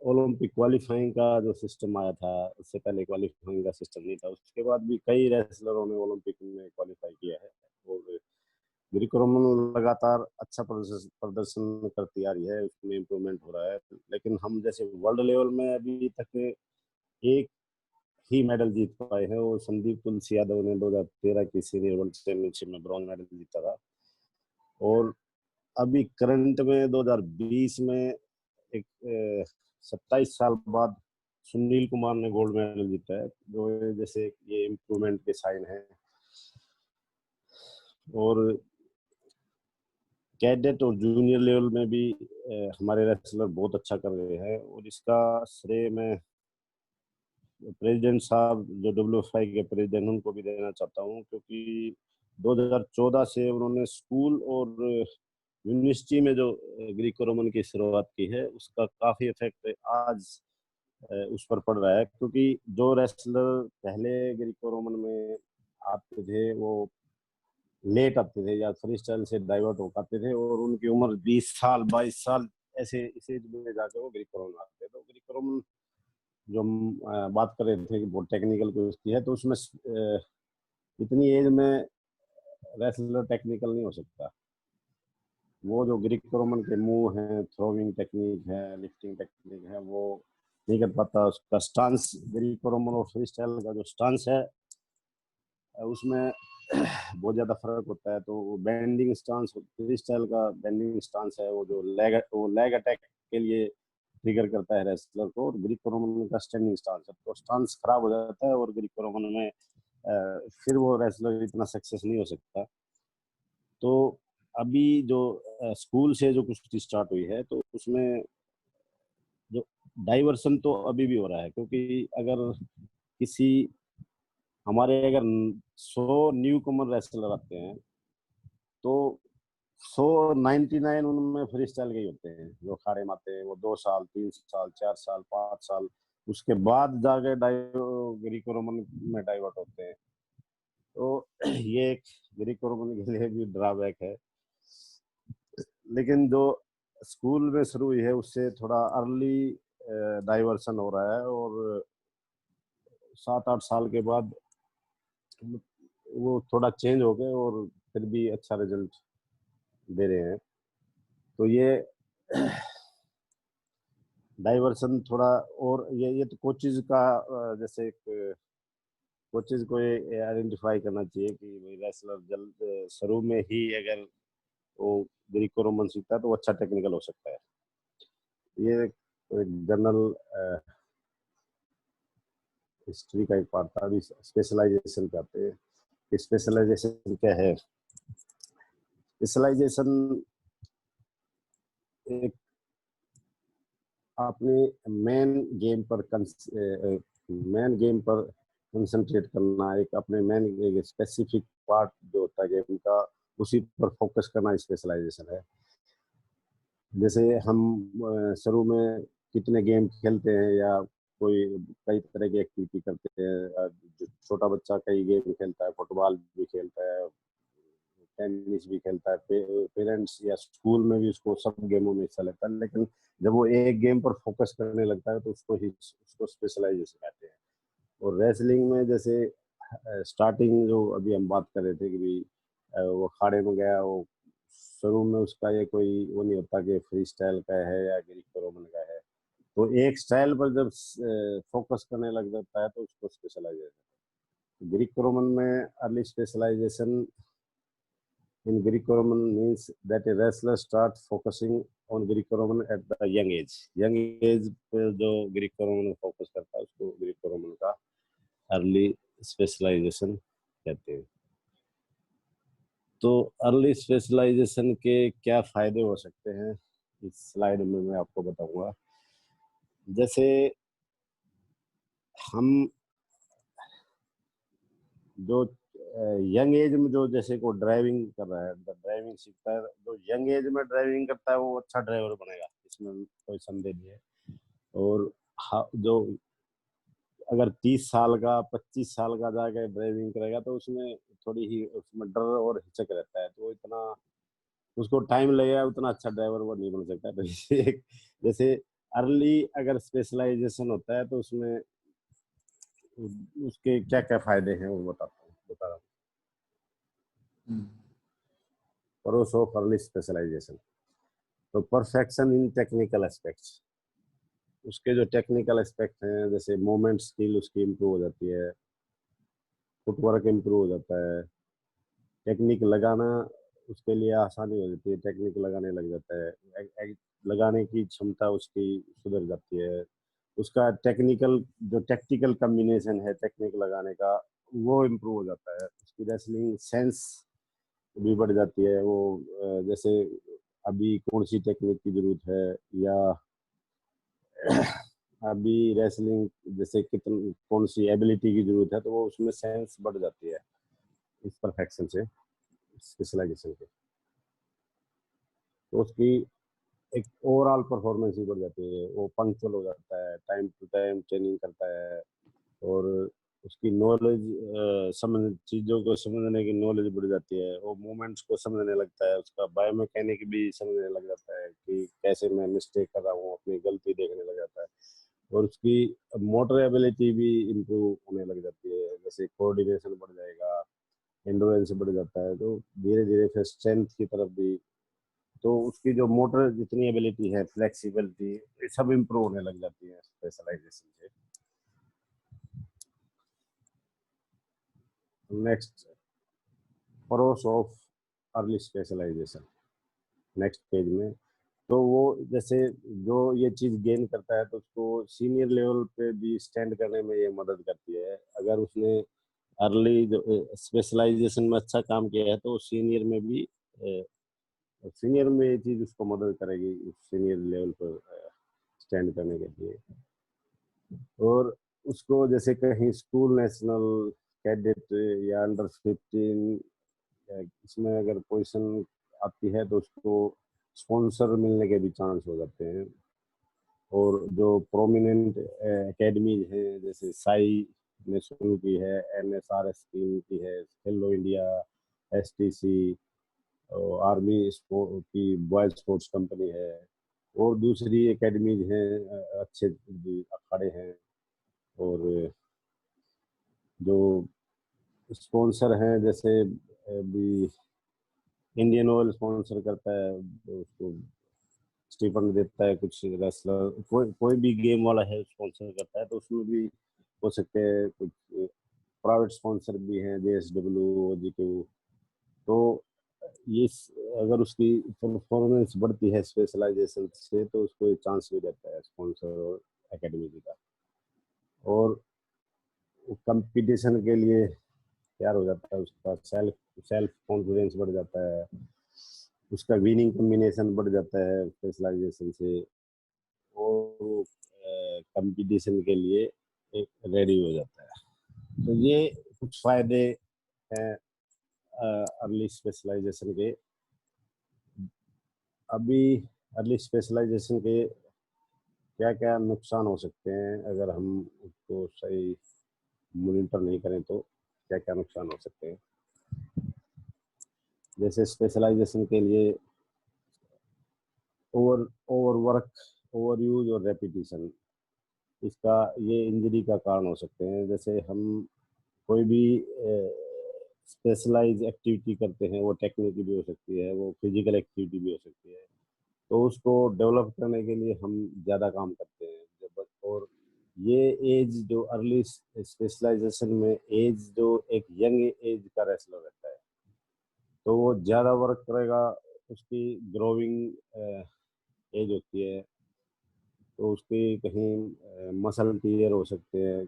ओलंपिक क्वालिफाइंग का जो सिस्टम आया था, उससे पहले क्वालिफाइंग का सिस्टम नहीं था। उसके बाद भी कई रेसलरों ने ओलंपिक में क्वालिफाई किया है और ग्रीको रोमन लगातार अच्छा प्रदर्शन करती आ रही है, उसमें इम्प्रूवमेंट हो रहा है। लेकिन हम जैसे वर्ल्ड लेवल में अभी तक एक ही मेडल जीत पाए हैं, वो संदीप तुलसी यादव ने 2013 की सीनियर वर्ल्ड चैंपियनशिप में ब्रॉन्ज मेडल जीता था। और अभी करंट में 2020 में एक 27 साल बाद सुनील कुमार ने गोल्ड मेडल जीता है, जो जैसे ये इम्प्रूवमेंट के साइन है। और कैडेट और जूनियर लेवल में भी हमारे रेसलर बहुत अच्छा कर रहे हैं और इसका श्रेय मैं प्रेसिडेंट साहब जो WFI के प्रेसिडेंट उनको भी देना चाहता हूँ, क्योंकि 2014 से उन्होंने स्कूल और यूनिवर्सिटी में जो ग्रीको रोमन की शुरुआत की है उसका काफी इफेक्ट आज उस पर पड़ रहा है। क्योंकि जो रेसलर पहले ग्रीको रोमन में आते थे वो लेट आते थे या फ्री स्टाइल से डाइवर्ट हो पाते थे और उनकी उम्र 20 साल 22 साल ऐसे इस एज में जाके वो ग्रीको रोमन आते थे। तो ग्रीको रोमन जो हम बात कर रहे थे कि बहुत टेक्निकल कुश्ती है, तो उसमें इतनी एज में रेसलर टेक्निकल नहीं हो सकता। वो जो ग्रीको रोमन के मूव हैं, थ्रोविंग टेक्निक है, लिफ्टिंग टेक्निक है, वो नहीं कर पाता। उसका स्टांस ग्रीको रोमन और फ्री स्टाइल का जो स्टांस है उसमें बहुत ज़्यादा फर्क होता है। तो बेंडिंग स्टांस, फ्री स्टाइल का बेंडिंग स्टांस है, वो जो लेग अटैक के लिए ट्रिगर करता है रेसलर को, और ग्रीको रोमन का स्टैंडिंग स्टांस है। तो स्टांस खराब हो जाता है और ग्रीको रोमन में फिर वो रेसलर इतना सक्सेस नहीं हो सकता। तो अभी जो स्कूल से जो कुश्ती स्टार्ट हुई है तो उसमें जो डाइवर्सन तो अभी भी हो रहा है, क्योंकि अगर किसी हमारे अगर 100 न्यू कमर रेसलर आते हैं तो 99 उनमें फ्री स्टाइल के ही होते हैं। जो अखाड़े में आते हैं वो 2 साल 3 साल 4 साल 5 साल उसके बाद जाके ग्रीको रोमन में डाइवर्ट होते हैं। तो ये एक ग्रीको रोमन के लिए भी ड्रॉबैक है। लेकिन जो स्कूल में शुरू हुई है उससे थोड़ा अर्ली डाइवर्सन हो रहा है और 7-8 साल के बाद वो थोड़ा चेंज हो गए और फिर भी अच्छा रिजल्ट दे रहे हैं। तो ये डाइवर्सन थोड़ा, और ये तो कोचेज का जैसे एक कोचेज को ये आइडेंटिफाई करना चाहिए कि भाई रेसलर जल्द शुरू में ही अगर वो ग्रीको रोमन सीखता है तो वो अच्छा टेक्निकल हो सकता है। ये जनरल हिस्ट्री का एक पार्ट था। अभी स्पेशलाइजेशन पे आते हैं। स्पेशलाइजेशन क्या है? स्पेशलाइजेशन एक अपने मेन गेम पर कंसंट्रेट करना, एक अपने मेन एक स्पेसिफिक पार्ट जो होता है गेम का उसी पर फोकस करना स्पेशलाइजेशन है। जैसे हम शुरू में कितने गेम खेलते हैं या कोई कई तरह की एक्टिविटी करते हैं। जो छोटा बच्चा कई गेम खेलता है, फुटबॉल भी खेलता है, टेनिस भी खेलता है, पेरेंट्स या स्कूल में भी उसको सब गेमों में हिस्सा लेता है। लेकिन जब वो एक गेम पर फोकस करने लगता है तो उसको स्पेशलाइजेशन कहते हैं। और रेसलिंग में जैसे स्टार्टिंग जो अभी हम बात कर रहे थे कि भाई वो अखाड़े में गया, वो शुरू में उसका ये कोई वो नहीं होता कि फ्री स्टाइल का है या ग्रीको रोमन का है। तो एक स्टाइल पर जब फोकस करने लग जाता है तो उसको स्पेशलाइजेशन। ग्रीको रोमन में early specialisation in Greco-Roman means that a wrestler start focusing on Greco-Roman at the young age. Young age पे जो Greco-Roman फोकस करता है उसको Greco-Roman का अर्ली स्पेशलाइजेशन कहते हैं। तो अर्ली स्पेशलाइजेशन के क्या फायदे हो सकते हैं इस स्लाइड में मैं आपको बताऊंगा। जैसे हम जो यंग एज में जो जैसे को ड्राइविंग कर रहा है, ड्राइविंग सीखता है, जो यंग एज में ड्राइविंग करता है वो अच्छा ड्राइवर बनेगा, इसमें कोई संदेह नहीं है। और जो अगर 30 साल का 25 साल का जाके ड्राइविंग करेगा तो उसमें थोड़ी ही उसमें डर और हिचक रहता है, तो इतना उसको टाइम लगेगा, उतना अच्छा ड्राइवर वो नहीं बन सकता। तो जैसे अर्ली अगर स्पेशलाइजेशन होता है तो उसमें उसके क्या क्या फायदे हैं वो बता रहा हूँ। Pros of early specialization, तो परफेक्शन इन टेक्निकल एस्पेक्ट्स, उसके जो टेक्निकल एस्पेक्ट हैं जैसे मोमेंट स्किल उसकी इम्प्रूव हो जाती है, फुटवर्क इम्प्रूव हो जाता है, टेक्निक लगाना उसके लिए आसानी हो जाती है, टेक्निक लगाने लग जाता है, लगाने की क्षमता उसकी सुधर जाती है, उसका टेक्निकल जो टैक्टिकल कॉम्बिनेशन है टेक्निक लगाने का वो इम्प्रूव हो जाता है, उसकी रेसलिंग सेंस भी बढ़ जाती है। वो जैसे अभी कौन सी टेक्निक की जरूरत है या अभी रेसलिंग जैसे कितन कौन सी एबिलिटी की जरूरत है, तो वो उसमें सेंस बढ़ जाती है इस परफेक्शन से, स्पेशलाइजेशन के। तो उसकी एक ओवरऑल परफॉर्मेंस ही बढ़ जाती है, वो पंक्चुअल हो जाता है, टाइम टू टाइम ट्रेनिंग करता है, और उसकी नॉलेज समझ चीज़ों को समझने की नॉलेज बढ़ जाती है, वो मूवमेंट्स को समझने लगता है, उसका बायोमैकेनिक भी समझने लग जाता है कि कैसे मैं मिस्टेक कर रहा हूँ, अपनी गलती देखने लग जाता है, और उसकी मोटर एबिलिटी भी इम्प्रूव होने लग जाती है, जैसे कोऑर्डिनेशन बढ़ जाएगा, एंडोरेंस बढ़ जाता है, तो धीरे धीरे फिर स्ट्रेंथ की तरफ भी, तो उसकी जो मोटर जितनी एबिलिटी है, फ्लेक्सिबिलिटी, ये सब इम्प्रूव होने लग जाती है स्पेशलाइजेशन से। Next, pros of early specialisation, next page में, तो वो जैसे जो ये चीज गेन करता है तो उसको सीनियर लेवल पे भी स्टैंड करने में ये मदद करती है। अगर उसने अर्ली जो स्पेशलाइजेशन में अच्छा काम किया है तो सीनियर में भी सीनियर में ये चीज उसको मदद करेगी सीनियर लेवल पर स्टैंड करने के लिए। और उसको जैसे कहीं स्कूल नेशनल कैडेट या अंडर 15 इसमें अगर पोजीशन आती है तो उसको स्पॉन्सर मिलने के भी चांस हो जाते हैं। और जो प्रोमिनेंट एकेडमीज हैं जैसे साई ने शुरू की है, NSRS स्कीम की है, खेलो इंडिया, STC, आर्मी की बॉयज स्पोर्ट्स कंपनी है, और दूसरी एकेडमीज हैं, अच्छे अखाड़े हैं, और जो स्पॉन्सर हैं जैसे अभी इंडियन ऑयल स्पॉन्सर करता है, उसको स्टीफन देता है, कुछ रेसलर कोई भी गेम वाला है स्पॉन्सर करता है, तो उसमें भी हो सकते हैं कुछ प्राइवेट स्पॉन्सर भी हैं, JSW, OGQ। तो ये अगर उसकी परफॉर्मेंस बढ़ती है स्पेशलाइजेशन से तो उसको एक चांस भी देता है स्पॉन्सर और एकेडमी का, और कंपटीशन के लिए तैयार हो जाता है, उसका सेल्फ कॉन्फिडेंस बढ़ जाता है, उसका विनिंग कॉम्बिनेशन बढ़ जाता है स्पेशलाइजेशन से, और कंपटीशन के लिए एक रेडी हो जाता है। तो ये कुछ फायदे हैं अर्ली स्पेशलाइजेशन के। अभी अर्ली स्पेशलाइजेशन के क्या क्या नुकसान हो सकते हैं अगर हम उसको सही मॉनिटर नहीं करें, तो क्या क्या नुकसान हो सकते हैं। जैसे स्पेशलाइजेशन के लिए ओवर वर्क, ओवर यूज और रेपिटेशन, इसका ये इंजरी का कारण हो सकते हैं। जैसे हम कोई भी स्पेशलाइज एक्टिविटी करते हैं, वो टेक्निक भी हो सकती है, वो फिजिकल एक्टिविटी भी हो सकती है, तो उसको डेवलप करने के लिए हम ज़्यादा काम करते हैं। और ये एज जो अर्ली स्पेशलाइजेशन में एज जो एक यंग एज का रेसलर रहता है, तो वो ज़्यादा वर्क करेगा, उसकी ग्रोइंग एज होती है, तो उसके कहीं मसल टीयर हो सकते हैं,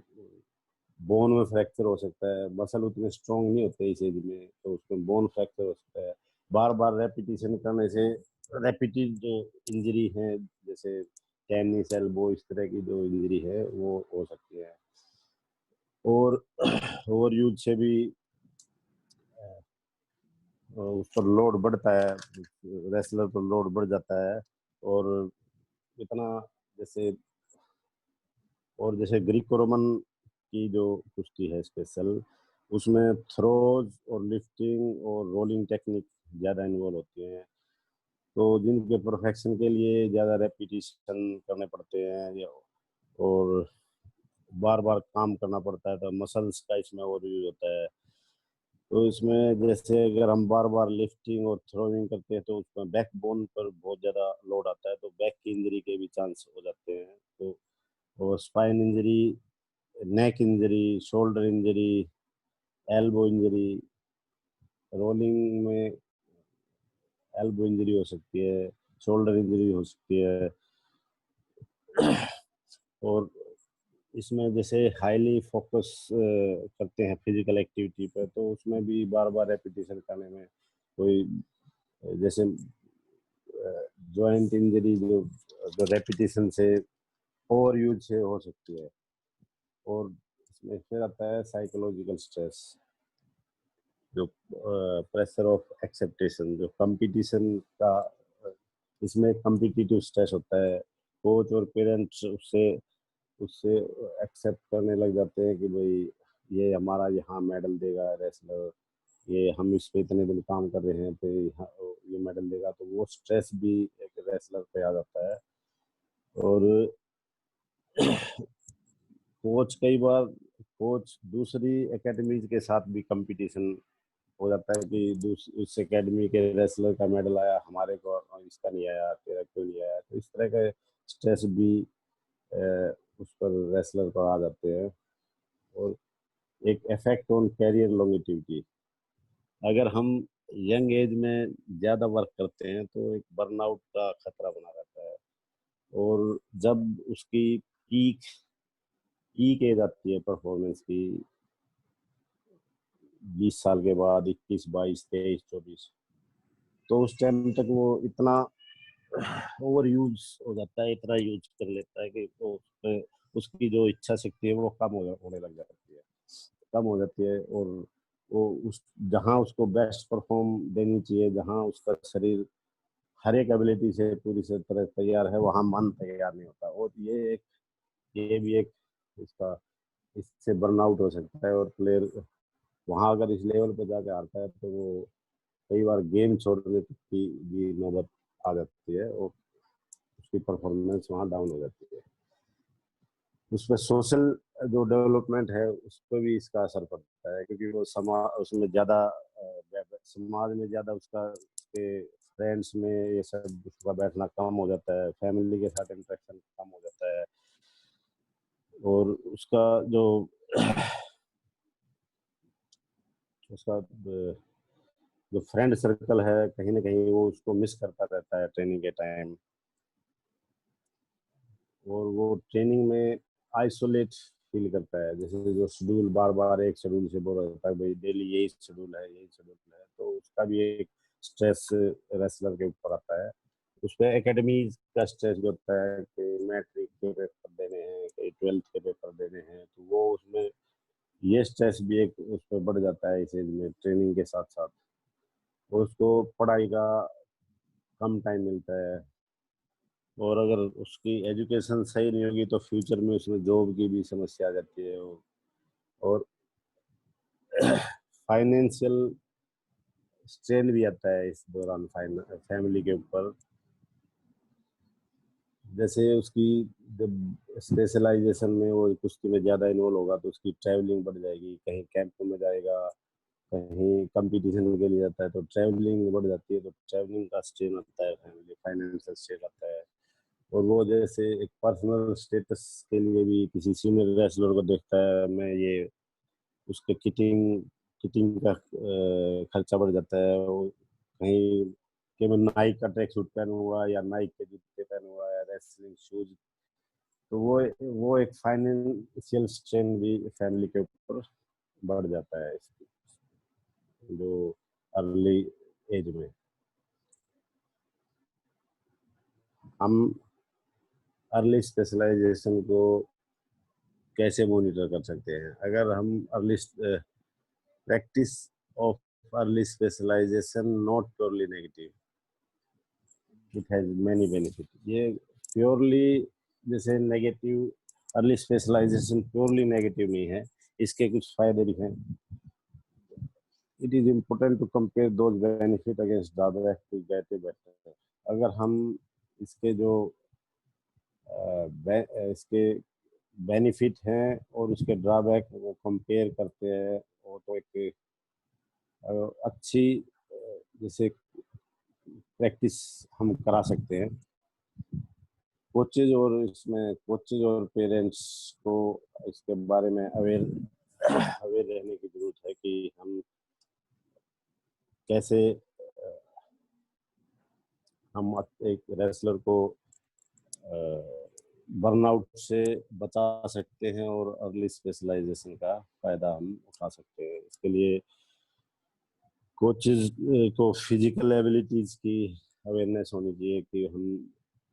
बोन में फ्रैक्चर हो सकता है, मसल उतने स्ट्रॉन्ग नहीं होते इस एज में, तो उसमें बोन फ्रैक्चर हो सकता है। बार बार रेपिटेशन करने से रेपिटेड जो इंजरी है, जैसे टेनिस एल्बो, इस तरह की जो इंजरी है वो हो सकती है। और ओवर यूज से भी उस पर लोड बढ़ता है, रेसलर पर लोड बढ़ जाता है। और इतना जैसे ग्रीको रोमन की जो कुश्ती है स्पेशल, उसमें थ्रोज और लिफ्टिंग और रोलिंग टेक्निक ज़्यादा इन्वॉल्व होती हैं, तो जिनके परफेक्शन के लिए ज़्यादा रेपिटेशन करने पड़ते हैं और बार बार काम करना पड़ता है, तो मसल्स का इसमें और यूज होता है। तो इसमें जैसे अगर हम बार बार लिफ्टिंग और थ्रोइंग करते हैं तो उसमें बैक बोन पर बहुत ज़्यादा लोड आता है, तो बैक की इंजरी के भी चांस हो जाते हैं। तो और spine injury, neck injury, shoulder injury, elbow injury, rolling में एल्बो इंजरी हो सकती है, शोल्डर इंजरी हो सकती है। और इसमें जैसे हाईली फोकस करते हैं फिजिकल एक्टिविटी पे, तो उसमें भी बार बार रेपिटेशन करने में कोई जैसे जॉइंट इंजरी जो रेपिटेशन से ओवर यूज से हो सकती है। और इसमें फिर आता है साइकोलॉजिकल स्ट्रेस, जो प्रेशर ऑफ एक्सेप्टेशन, जो कंपटीशन का, इसमें कम्पिटिटिव स्ट्रेस होता है। कोच और पेरेंट्स उससे उससे एक्सेप्ट करने लग जाते हैं कि भाई ये हमारा यहाँ मेडल देगा रेसलर, ये हम इस पे इतने दिन काम कर रहे हैं तो ये मेडल देगा, तो वो स्ट्रेस भी एक रेसलर पे आ जाता है। और कोच दूसरी एकेडमीज के साथ भी कंपटीशन हो जाता है कि उस एकेडमी के रेसलर का मेडल आया, हमारे को इसका नहीं आया, तेरा क्यों नहीं आया, तो इस तरह का स्ट्रेस भी उस पर रेसलर पर आ जाते हैं। और एक इफेक्ट ऑन कैरियर लॉन्गेटिविटी, अगर हम यंग एज में ज़्यादा वर्क करते हैं तो एक बर्नआउट का खतरा बना रहता है। और जब उसकी पीक एज आती है परफॉर्मेंस की, 20 साल के बाद, 21, 22, 23, 24, तो उस टाइम तक वो इतना ओवर यूज हो जाता है, इतना यूज कर लेता है कि वो उसकी जो इच्छा शक्ति है वो होने लग जाती है, कम हो जाती है। और वो उस जहाँ उसको बेस्ट परफॉर्म देनी चाहिए, जहाँ उसका शरीर हर एक एबिलिटी से पूरी से तरह तैयार है, वहाँ मन तैयार नहीं होता। और ये भी एक इससे बर्नआउट हो सकता है। और प्लेयर वहाँ अगर इस लेवल पे जाके आता है तो वो कई बार गेम छोड़ने की भी नौबत आ जाती है और उसकी परफॉर्मेंस वहाँ डाउन हो जाती है। उसमें सोशल जो डेवलपमेंट है उस पर भी इसका असर पड़ता है, क्योंकि वो उसमें ज़्यादा समाज में ज़्यादा उसका फ्रेंड्स में ये सब उसका बैठना कम हो जाता है, फैमिली के साथ इंटरेक्शन कम हो जाता है। और उसका जो फ्रेंड सर्कल है, कहीं ना कहीं वो उसको मिस करता रहता है ट्रेनिंग के टाइम। और वो ट्रेनिंग में आइसोलेट फील करता है, जैसे जो शेड्यूल बार बार एक शेड्यूल से बोल रहा है भाई डेली यही शेड्यूल है, तो उसका भी एक स्ट्रेस रेसलर के ऊपर आता है। उस पर एकेडमी का स्ट्रेस भी होता है कि मैट्रिक के पेपर देने हैं, कहीं 12th के पेपर देने हैं, तो वो उसमें ये स्ट्रेस भी एक उस पर बढ़ जाता है इस एज में ट्रेनिंग के साथ साथ। उसको पढ़ाई का कम टाइम मिलता है। और अगर उसकी एजुकेशन सही नहीं होगी तो फ्यूचर में उसमें जॉब की भी समस्या आ जाती है। और फाइनेंशियल स्ट्रेन भी आता है इस दौरान फैमिली के ऊपर। जैसे उसकी जब स्पेशलाइजेशन में वो कुश्ती में ज़्यादा इन्वॉल्व होगा तो उसकी ट्रैवलिंग बढ़ जाएगी, कहीं कैंप में जाएगा, कहीं कंपटीशन के लिए जाता है तो ट्रैवलिंग बढ़ जाती है, तो ट्रैवलिंग का स्ट्रेन आता है, फैमिली फाइनेंशियल स्ट्रेन आता है। और वो जैसे एक पर्सनल स्टेटस के लिए भी किसी सीनियर रेसलर को देखता है, मैं ये उसके किटिंग का खर्चा बढ़ जाता है। वो कहीं कि मैं नाइक का ट्रैक सूट पहनूंगा या नाइक के जूते पहनूंगा या रेसलिंग शूज, तो वो एक फाइनेंशियल स्ट्रेन भी फैमिली के ऊपर बढ़ जाता है इसकी जो अर्ली एज में। हम अर्ली स्पेशलाइजेशन को कैसे मॉनिटर कर सकते हैं? अगर हम early practice of early specialisation not purely negative, it has many benefit. ये प्योरली जैसे negative, early specialisation purely negative नहीं है, इसके कुछ फायदे भी हैं। It is important to compare those benefit against drawback to get a better. अगर हम इसके जो इसके बेनिफिट हैं और उसके ड्रॉबैक को कंपेयर करते हैं, वो तो एक अच्छी जैसे प्रैक्टिस हम करा सकते हैं। कोचेज और पेरेंट्स को इसके बारे में अवेयर रहने की जरूरत है कि हम कैसे हम एक रेसलर को बर्नआउट से बचा सकते हैं और अर्ली स्पेशलाइजेशन का फायदा हम उठा सकते हैं। इसके लिए कोचेज को फिजिकल एबिलिटीज की अवेयरनेस होनी चाहिए कि हम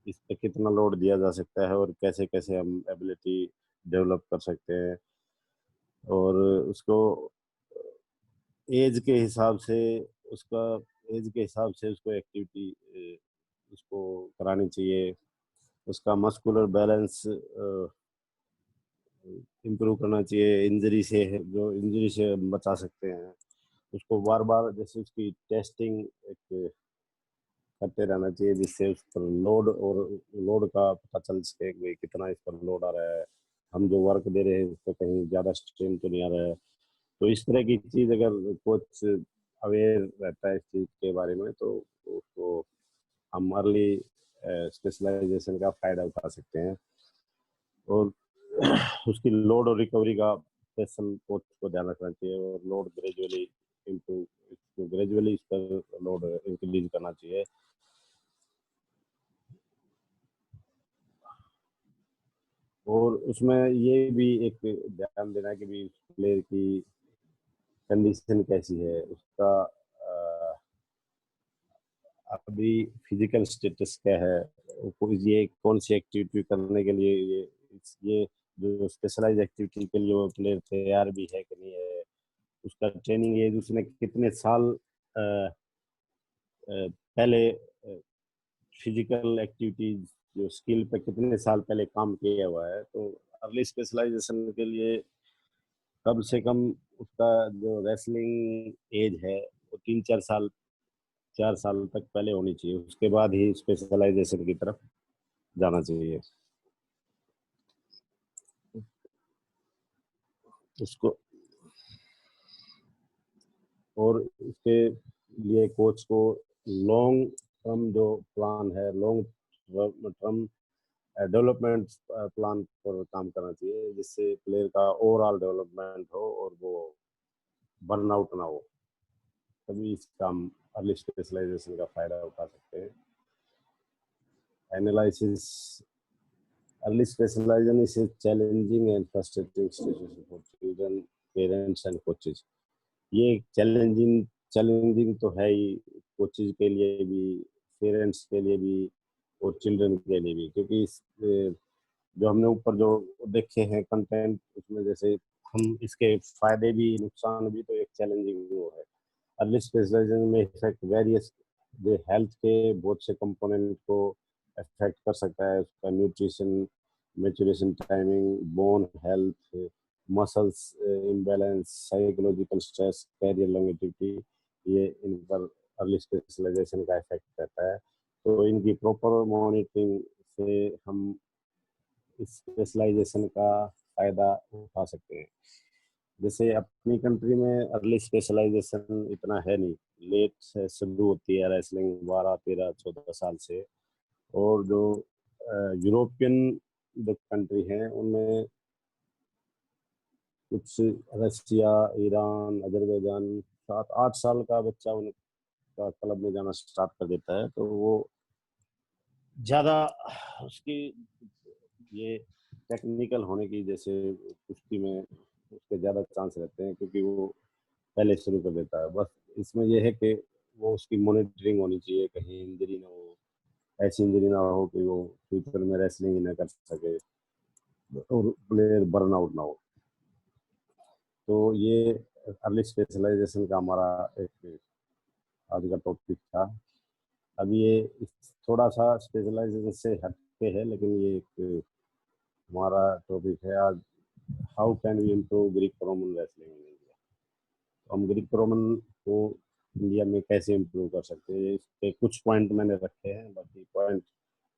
इस पे कितना लोड दिया जा सकता है और कैसे कैसे हम एबिलिटी डेवलप कर सकते हैं, और उसको एज के हिसाब से उसको एक्टिविटी उसको करानी चाहिए। उसका मस्कुलर बैलेंस इम्प्रूव करना चाहिए। इंजरी से बचा सकते हैं, उसको बार बार जैसे उसकी टेस्टिंग करते रहना चाहिए, जिससे उस पर लोड का पता चल सके कि कितना इस पर लोड आ रहा है, हम जो वर्क दे रहे हैं उस पर कहीं ज़्यादा स्ट्रेन तो नहीं आ रहा है। तो इस तरह की चीज़ अगर कोच अवेयर रहता है इस चीज़ के बारे में, तो उसको हम अर्ली स्पेशलाइजेशन का फायदा उठा सकते हैं। और उसकी लोड और रिकवरी का स्पेशल कोच को ध्यान रखना चाहिए, और लोड ग्रेजुअली इस पर लोड इंक्रीज करना चाहिए। और उसमें ये भी एक ध्यान देना कि भी प्लेयर की कंडीशन कैसी है, उसका अभी फिजिकल स्टेटस क्या है, ये कौन सी एक्टिविटी करने के लिए ये जो स्पेशलाइज एक्टिविटी के लिए वो प्लेयर तैयार भी है कि नहीं है, उसका ट्रेनिंग एज, उसने कितने साल पहले फिजिकल एक्टिविटीज जो स्किल पे कितने साल पहले काम किया हुआ है। तो अर्ली स्पेशलाइजेशन के लिए कम से कम उसका जो रेसलिंग एज है वो 4 साल तक पहले होनी चाहिए, उसके बाद ही स्पेशलाइजेशन की तरफ जाना चाहिए उसको। और इसके लिए कोच को लॉन्ग टर्म जो प्लान है, लॉन्ग टर्म डेवलपमेंट प्लान पर काम करना चाहिए, जिससे प्लेयर का ओवरऑल डेवलपमेंट हो और वो बर्नआउट ना हो। तभी इसका हम अर्ली स्पेशलाइजेशन का फायदा उठा सकते हैं। Analysis early specialisation is challenging and frustrating situation for children, parents and coaches. ये चैलेंजिंग तो है ही, कोचेज के लिए भी, पेरेंट्स के लिए भी और चिल्ड्रन के लिए भी, क्योंकि जो हमने ऊपर जो देखे हैं कंटेंट, उसमें जैसे हम इसके फायदे भी नुकसान भी, तो एक चैलेंजिंग वो है। अर्ली स्पेशलाइजेशन में इफेक्ट वेरियस जो हेल्थ के बहुत से कंपोनेंट को अफेक्ट कर सकता है, उसका nutrition, maturation timing, bone health, muscles imbalance, psychological stress, career longevity, ये इन पर अर्ली स्पेशलाइजेशन का इफेक्ट रहता है। तो इनकी प्रॉपर मॉनिटरिंग से हम इस स्पेशलाइजेशन का फायदा उठा सकते हैं। जैसे अपनी कंट्री में अर्ली स्पेशलाइजेशन इतना है नहीं, लेट से शुरू होती है रेसलिंग 12, 13, 14 साल से। और जो यूरोपियन जो कंट्री हैं उनमें कुछ रशिया, ईरान, अजरबैजान 7-8 साल का बच्चा उनका क्लब में जाना स्टार्ट कर देता है, तो वो ज़्यादा उसकी ये टेक्निकल होने की, जैसे कुश्ती में उसके ज़्यादा चांस रहते हैं, क्योंकि वो पहले शुरू कर देता है। बस इसमें यह है कि वो उसकी मॉनिटरिंग होनी चाहिए, कहीं इंजरी ना हो, ऐसी इंजरी ना हो कि वो फ्यूचर में रेसलिंग ही ना कर सके। और प्लेयर बर्न आउट ना हो। तो ये अर्ली स्पेशलाइजेशन का हमारा एक आज का टॉपिक था। अब ये थोड़ा सा स्पेशलाइजेशन से हटके है, लेकिन ये एक हमारा टॉपिक है आज, how can we improve Greek Roman wrestling in India. तो हम ग्रीक रोमन को इंडिया में कैसे इम्प्रूव कर सकते हैं, इसके कुछ पॉइंट मैंने रखे हैं, बाकी पॉइंट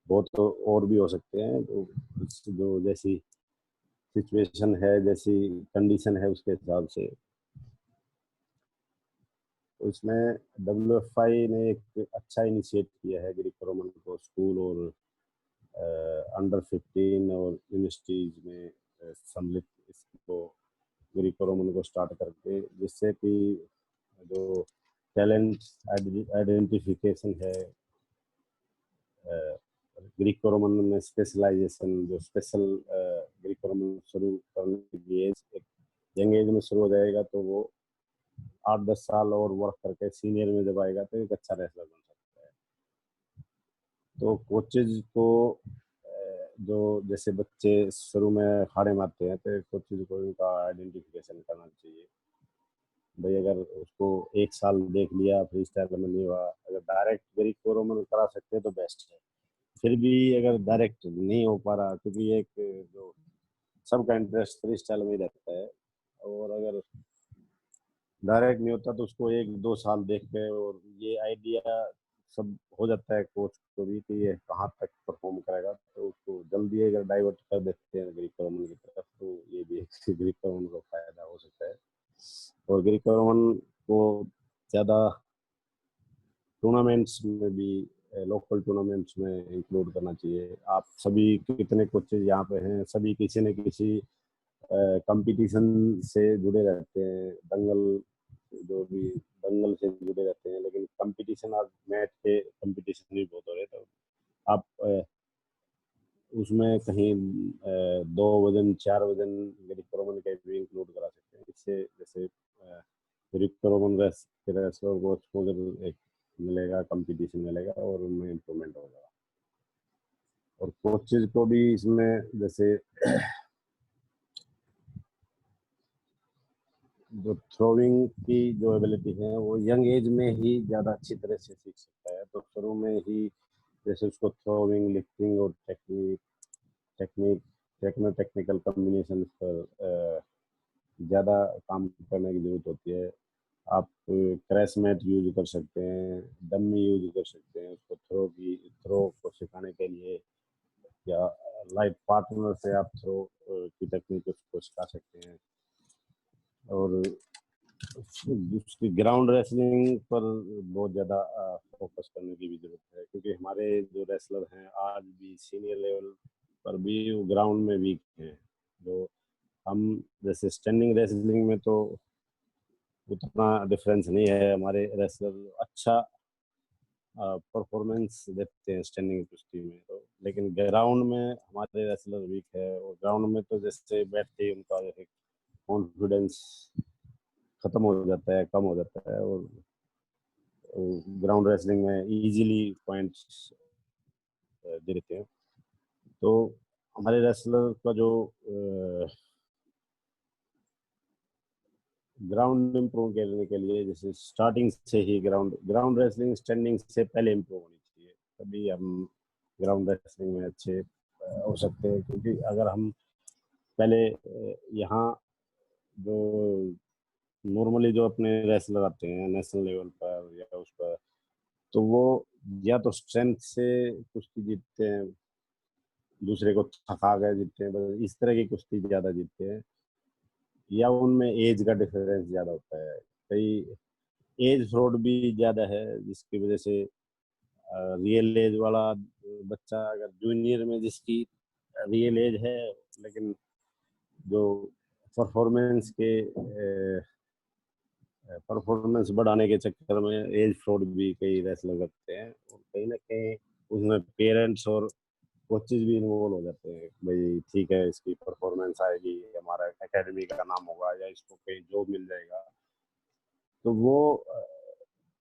बहुत तो और भी हो सकते हैं। तो जो जैसी सिचुएशन है, जैसी कंडीशन है, उसके हिसाब से। तो इसमें WFI ने एक अच्छा इनिशिएट किया है ग्रीक रोमन को स्कूल और अंडर 15 और यूनिवर्सिटीज में सम्मिलित इसको ग्रीक रोमन को स्टार्ट करके, जिससे कि जो टैलेंट आइडेंटिफिकेशन है, ग्रीक रोमन में स्पेशलाइजेशन, जो स्पेशल ग्रीक रोमन शुरू करने की एज एक यंग एज में शुरू हो जाएगा, तो वो 8-10 साल और वर्क करके सीनियर में जब आएगा तो एक अच्छा रेसलर बन सकता है। तो कोचेज को जो जैसे बच्चे शुरू में खाड़े मारते हैं, तो कोचेज को उनका आइडेंटिफिकेशन करना चाहिए। भाई अगर उसको 1 साल देख लिया, फ्री स्टाइल में नहीं हुआ, अगर डायरेक्ट ग्रीक रोमन करा सकते हैं तो बेस्ट है। फिर भी अगर डायरेक्ट नहीं हो पा रहा, क्योंकि एक जो सबका इंटरेस्ट फ्री स्टाइल में ही रहता है, और अगर डायरेक्ट नहीं होता तो उसको 1-2 साल देख के और ये आइडिया सब हो जाता है कोच को भी कि ये कहाँ तक परफॉर्म करेगा, तो उसको जल्दी अगर डाइवर्ट कर देते हैं ग्रीक रोमन की तरफ, तो ये भी एक ग्रीक रोमन को फायदा हो सकता है। और ग्रीक रोमन को ज़्यादा टूर्नामेंट्स में भी, लोकल टूर्नामेंट्स में इंक्लूड करना चाहिए। आप सभी कितने कोचेज यहाँ पे हैं, सभी किसी न किसी कंपटीशन से जुड़े रहते हैं, जो भी दंगल से जुड़े रहते हैं, लेकिन कंपटीशन आज मैच के कंपटीशन भी बहुत हो रहे, तो आप उसमें कहीं 2 वजन 4 वजन ग्रीक रोमन के भी इंक्लूड करा सकते हैं। इससे जैसे ग्रीक रोमन रेसलर को एक्सपोजर एक मिलेगा, कंपटीशन मिलेगा और उनमें इम्प्रूवमेंट होगा। और कोचेज को भी इसमें जैसे जो थ्रोइंग की जो एबिलिटी है वो यंग एज में ही ज़्यादा अच्छी तरह से सीख सकता है। तो शुरू में ही जैसे उसको थ्रोइंग, लिफ्टिंग और टेक्निकल कॉम्बिनेशन पर ज़्यादा काम करने की जरूरत होती है। आप क्रैश मैट यूज कर सकते हैं, डमी यूज कर सकते हैं उसको थ्रो को सिखाने के लिए, या लाइफ पार्टनर से आप थ्रो की टेक्निक उसको सिखा सकते हैं। और उसकी ग्राउंड रेसलिंग पर बहुत ज़्यादा फोकस करने की भी जरूरत है, क्योंकि हमारे जो रेसलर हैं आज भी सीनियर लेवल पर भी वो ग्राउंड में वीक हैं। जो हम जैसे स्टैंडिंग रेसलिंग में तो उतना डिफरेंस नहीं है, हमारे रेसलर अच्छा परफॉर्मेंस देते हैं स्टैंडिंग कुश्ती में, तो लेकिन ग्राउंड में हमारे रेसलर वीक है। और ग्राउंड में तो जैसे बैठते ही उनका जैसे कॉन्फिडेंस खत्म हो जाता है, कम हो जाता है, और ग्राउंड रेसलिंग में इजीली पॉइंट्स दे देते हैं। तो हमारे रेसलर का जो ग्राउंड इम्प्रूव करने के लिए जैसे स्टार्टिंग से ही ग्राउंड रेसलिंग स्टैंडिंग से पहले इम्प्रूव होनी चाहिए, तभी हम ग्राउंड रेसलिंग में अच्छे हो सकते हैं। क्योंकि अगर हम पहले यहाँ जो नॉर्मली जो अपने रेसलर आते हैं नेशनल लेवल पर या उस पर, तो वो या तो स्ट्रेंथ से कुश्ती जीतते हैं, दूसरे को थका कर जीतते हैं, बस इस तरह की कुश्ती ज़्यादा जीतते हैं, या उनमें एज का डिफरेंस ज़्यादा होता है। कई एज फ्रॉड भी ज़्यादा है, जिसकी वजह से रियल एज वाला बच्चा अगर जूनियर में जिसकी रियल एज है, लेकिन जो परफॉर्मेंस बढ़ाने के चक्कर में एज फ्रॉड भी कई रेसलर करते हैं, और कहीं ना कहीं उसमें पेरेंट्स और कोचेज भी इन्वॉल्व हो जाते हैं। भाई ठीक है, इसकी परफॉर्मेंस आएगी, हमारा एकेडमी का नाम होगा, या इसको कहीं जॉब मिल जाएगा। तो वो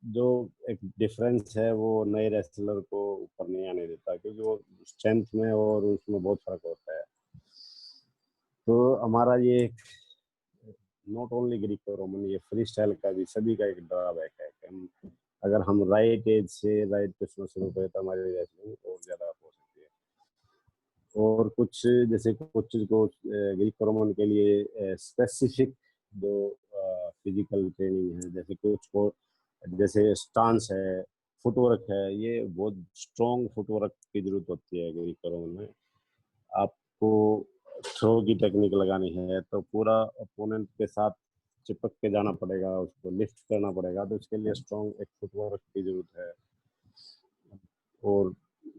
जो एक डिफरेंस है वो नए रेसलर को ऊपर नहीं आने देता, क्योंकि वो स्ट्रेंथ में और उसमें बहुत फर्क होता है। तो हमारा ये नॉट ओनली ग्रीक और रोमन, ये फ्री स्टाइल का भी सभी का एक ड्रॉबैक है कि हम अगर हम राइट एज से राइट क्वेश्चन शुरू करें तो हमारी रेसलिंग और ज्यादा हो सकती है। और कुछ जैसे कोचेज को ग्रीक रोमन के लिए स्पेसिफिक जो फिजिकल ट्रेनिंग है, जैसे कोच को जैसे स्टांस है, फुटवर्क है, ये बहुत स्ट्रॉन्ग फुटवर्क की जरूरत होती है ग्रीक रोमन में। आपको थ्रो की टेक्निक लगानी है तो पूरा ओपोनेंट के साथ चिपक के जाना पड़ेगा, उसको लिफ्ट करना पड़ेगा, तो उसके लिए स्ट्रॉन्ग एक फुटवर्क की जरूरत है। और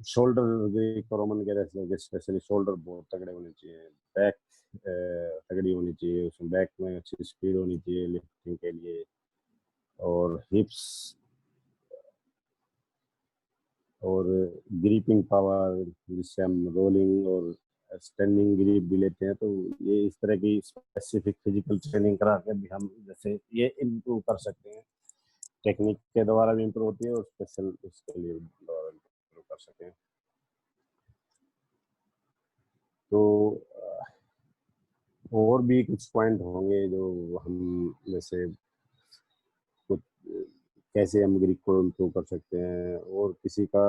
शोल्डर ग्रीक रोमन के रेसलर के स्पेशली शोल्डर बहुत तगड़े होने चाहिए, बैक तगड़ी होनी चाहिए, उसमें बैक में अच्छी स्पीड होनी चाहिए लिफ्टिंग के लिए, और हिप्स और ग्रिपिंग पावर, जिससे हम रोलिंग और स्टैंडिंग ग्रिप भी लेते हैं। तो ये इस तरह की स्पेसिफिक फिजिकल ट्रेनिंग करा के भी हम जैसे ये इम्प्रूव कर सकते हैं, टेक्निक के द्वारा भी इम्प्रूव होती है और स्पेशल इसके लिए इम्प्रूव कर सकते हैं। तो और भी कुछ पॉइंट होंगे जो हम जैसे कुछ कैसे हम ग्रीक को इम्प्रूव कर सकते हैं, और किसी का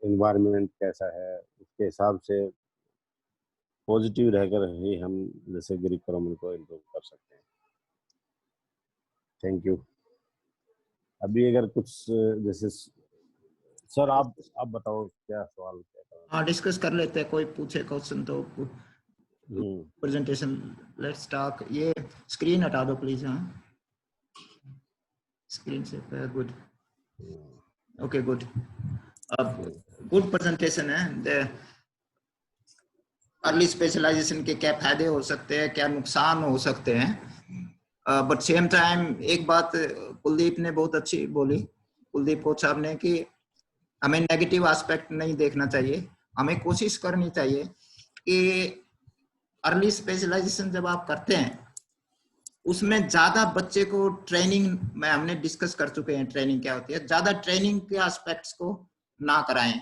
एनवायरनमेंट कैसा है उसके हिसाब से पॉजिटिव रहकर ही हम जैसे ग्रीक रोमन को इम्प्रूव कर सकते हैं। Thank you. अभी अगर कुछ जैसे सर आप बताओ क्या सवाल क्या? हाँ, डिस्कस कर लेते हैं, कोई पूछे क्वेश्चन तो प्रेजेंटेशन लेट्स टॉक। ये स्क्रीन हटा दो प्लीज। हाँ, स्क्रीन से गुड, ओके गुड। अब गुड प्रेजेंटेशन है। अर्ली स्पेशलाइजेशन के क्या फायदे हो सकते हैं, क्या नुकसान हो सकते हैं, बट सेम टाइम एक बात कुलदीप ने बहुत अच्छी बोली, कुलदीप कोच साहब ने, कि हमें नेगेटिव एस्पेक्ट नहीं देखना चाहिए। हमें कोशिश करनी चाहिए कि अर्ली स्पेशलाइजेशन जब आप करते हैं उसमें ज्यादा बच्चे को ट्रेनिंग में, हमने डिस्कस कर चुके हैं ट्रेनिंग क्या होती है, ज्यादा ट्रेनिंग के एस्पेक्ट्स को ना कराएं,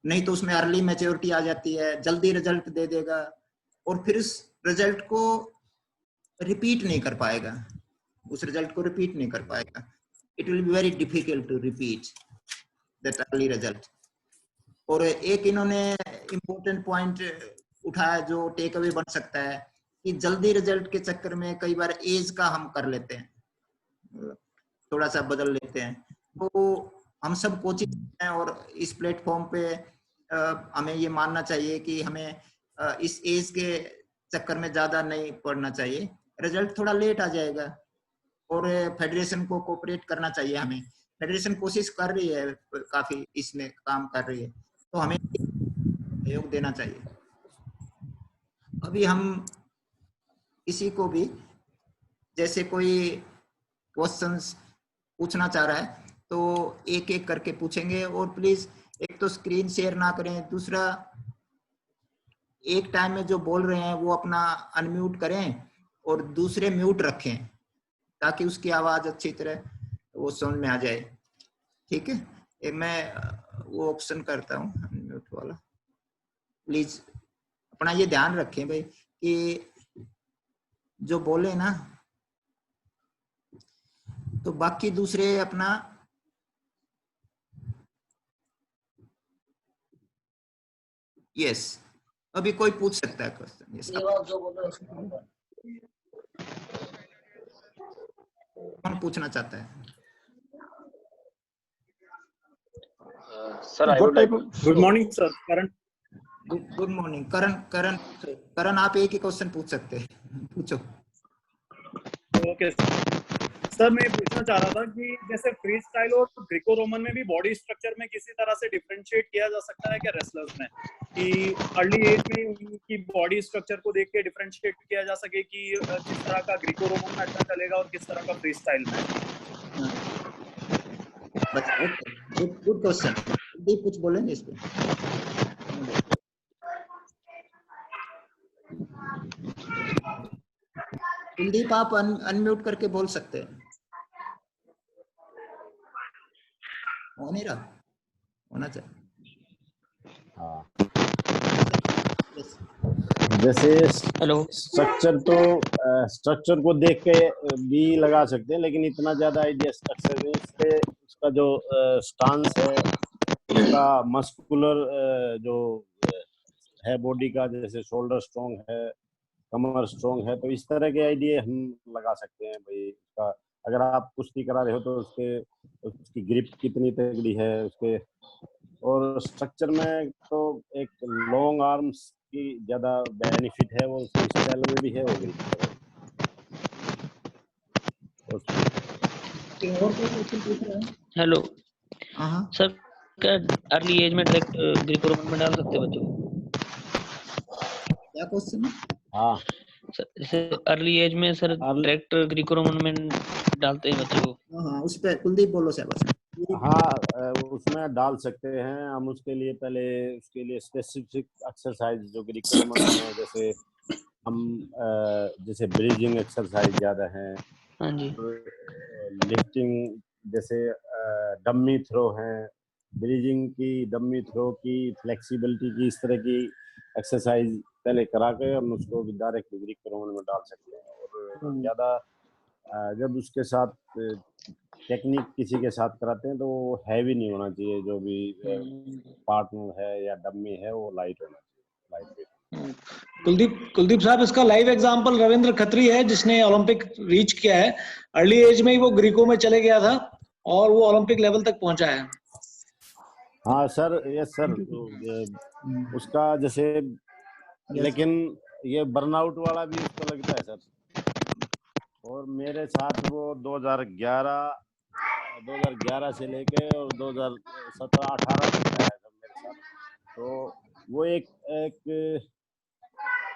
नहीं तो उसमें अर्ली मैच्योरिटी आ जाती है, जल्दी रिजल्ट दे देगा और फिर उस रिजल्ट को रिपीट नहीं कर पाएगा, उस रिजल्ट को रिपीट नहीं कर पाएगा। It will be very difficult to repeat that early result. और एक इन्होंने इम्पोर्टेंट पॉइंट उठाया जो टेक अवे बन सकता है, कि जल्दी रिजल्ट के चक्कर में कई बार एज का हम कर लेते हैं, थोड़ा सा बदल लेते हैं। तो हम सब कोचिंग हैं और इस प्लेटफॉर्म पे हमें ये मानना चाहिए कि हमें इस एज के चक्कर में ज्यादा नहीं पढ़ना चाहिए, रिजल्ट थोड़ा लेट आ जाएगा। और फेडरेशन को कोऑपरेट करना चाहिए हमें, फेडरेशन कोशिश कर रही है, काफी इसमें काम कर रही है, तो हमें सहयोग देना चाहिए। अभी हम किसी को भी जैसे कोई क्वेश्चंस पूछना चाह रहा है तो एक एक करके पूछेंगे, और प्लीज एक तो स्क्रीन शेयर ना करें, दूसरा एक टाइम में जो बोल रहे हैं वो अपना अनम्यूट करें और दूसरे म्यूट रखें ताकि उसकी आवाज अच्छी तरह वो समझ में आ जाए। ठीक है, मैं वो ऑप्शन करता हूँ अनम्यूट वाला। प्लीज अपना ये ध्यान रखें भाई कि जो बोले ना तो बाकी दूसरे अपना यस। अभी कोई पूछ सकता है क्वेश्चन? यस, कौन पूछना चाहता है? Sir I would like good morning sir Karan. Good morning Karan, आप एक ही क्वेश्चन पूछ सकते हैं, पूछो। ओके सर, मैं पूछना चाह रहा था कि जैसे फ्री स्टाइल और ग्रीको रोमन में भी बॉडी स्ट्रक्चर में किसी तरह से डिफरेंशिएट किया जा सकता है क्या रेसलर्स में, कि अर्ली एज में उनकी बॉडी स्ट्रक्चर को देख के डिफरेंशिएट किया जा सके कि किस तरह का ग्रीको रोमन में अच्छा चलेगा और किस तरह का फ्री स्टाइल में? Good question. दीप कुछ बोलेंगे इस पे? कुलदीप आप अनम्यूट करके बोल सकते हैं। हो नहीं रहा, होना चाहिए। जैसे हेलो स्ट्रक्चर को देख के भी लगा सकते हैं, लेकिन इतना ज्यादा आइडिया स्ट्रक्चर नहीं। इससे उसका जो स्टांस है, उसका मस्कुलर जो है बॉडी का, जैसे शोल्डर स्ट्रॉन्ग है, कमर स्ट्रॉन्ग है, तो इस तरह के आइडिया हम लगा सकते हैं भाई। उसका अगर आप कुश्ती करा रहे हो तो उसकी ग्रिप कितनी तगड़ी है उसके। और स्ट्रक्चर में तो एक लॉन्ग आर्म्स की ज्यादा बेनिफिट है, वो उसके स्टाइल में भी है वो ग्रिप। हेलो सर, क्या अर्ली एज में डायरेक्ट ग्रीको रोमन में डाल सकते हैं बच्चों को? क्या क्वेश्चन है? हाँ सर, जैसे अर्ली एज में सर डायरेक्ट ग्रीको रोमन में डालते हैं बच्चों को। हाँ, उस पे कुलदीप बोलो सर बस। हाँ, उसमें डाल सकते हैं हम। उसके लिए पहले उसके लिए स्पेसिफिक एक्सरसाइज जो ग्रीको रोमन में, जैसे हम जैसे ब्रीजिंग एक्सरसाइज ज्यादा है, हाँ जी, लिफ्टिंग जैसे डम्मी थ्रो है, ब्रीजिंग की, डम्मी थ्रो की, फ्लेक्सिबिलिटी की, इस तरह की एक्सरसाइज पहले करा के हम उसको डायरेक्ट ग्रीको रोमन में डाल सकते हैं। और ज़्यादा जब उसके साथ टेक्निक किसी के साथ कराते हैं तो वो हैवी नहीं होना चाहिए, जो भी पार्टनर है या डम्मी है वो लाइट होना चाहिए, लाइट वेट। कुलदीप साहब, इसका लाइव एग्जांपल रविंद्र खत्री है, जिसने ओलंपिक रीच किया है। अर्ली एज में ही वो ग्रीको में चले गया था और वो ओलंपिक लेवल तक पहुंचा है। हाँ सर, यस सर, उसका जैसे, लेकिन ये बर्नआउट वाला भी उसको लगता है सर। और मेरे साथ वो 2011 से लेके और 2017-18 तक है सर मेरे साथ। तो वो एक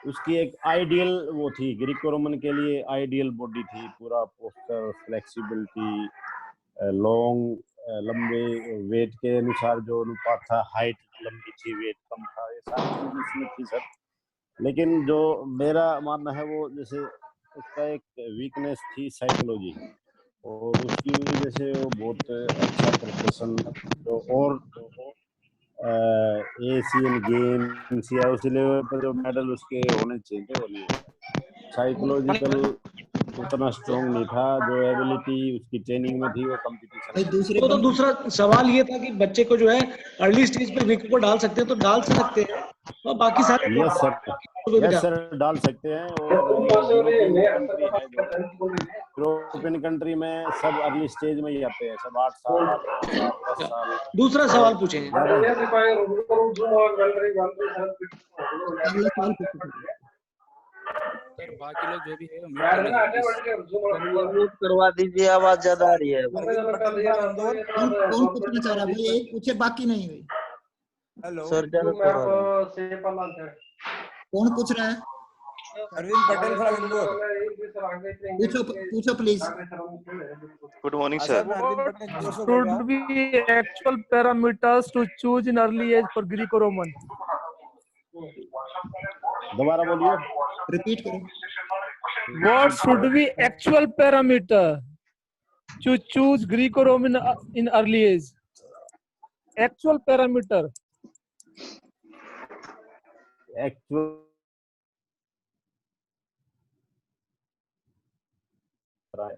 उसकी एक आइडियल वो थी, ग्रीको रोमन के लिए आइडियल बॉडी थी। पूरा पोस्टर, फ्लेक्सिबिलिटी, लॉन्ग लंबे वेट के अनुसार जो अनुपात था, हाइट लंबी थी, वेट कम था, ये सारी चीज़ इसमें थी सर। लेकिन जो मेरा मानना है वो जैसे उसका एक वीकनेस थी साइकोलॉजी, और उसकी वजह से वो बहुत अच्छा प्रदर्शन जो और एशियन गेम्स या उस लेवल पर जो मेडल उसके होने चाहिए वो नहीं। साइकोलॉजिकल उतना स्ट्रॉन्ग नहीं था, जो एबिलिटी उसकी ट्रेनिंग में थी वो कंपटीशन। तो दूसरा सवाल ये था कि बच्चे को जो है अर्ली स्टेज पे ग्रीको को डाल सकते हैं, तो डाल सकते हैं, और बाकी सारे यस सर डाल सकते हैं। और यूरोपियन कंट्री में सब अर्ली स्टेज में ही आते हैं, सब 8 साल 10 साल। दूसरा सवाल पूछेंगे। सर बाकी लोग जो भी है म्यूट करवा दीजिए, आवाज ज्यादा आ रही है। कौन पूछना चाह रहा है? एक पूछे, बाकी नहीं हुई। हेलो सर, कौन पूछ रहा है? अरविंद पटेल फ्रॉम इंदौर। पूछो please. Good morning, sir. Should be actual parameters to choose in early age for Greco-Roman. दोबारा बोलिए, रिपीट करो। What should be actual parameter to choose Greco-Roman in early age? Actual parameter. Actual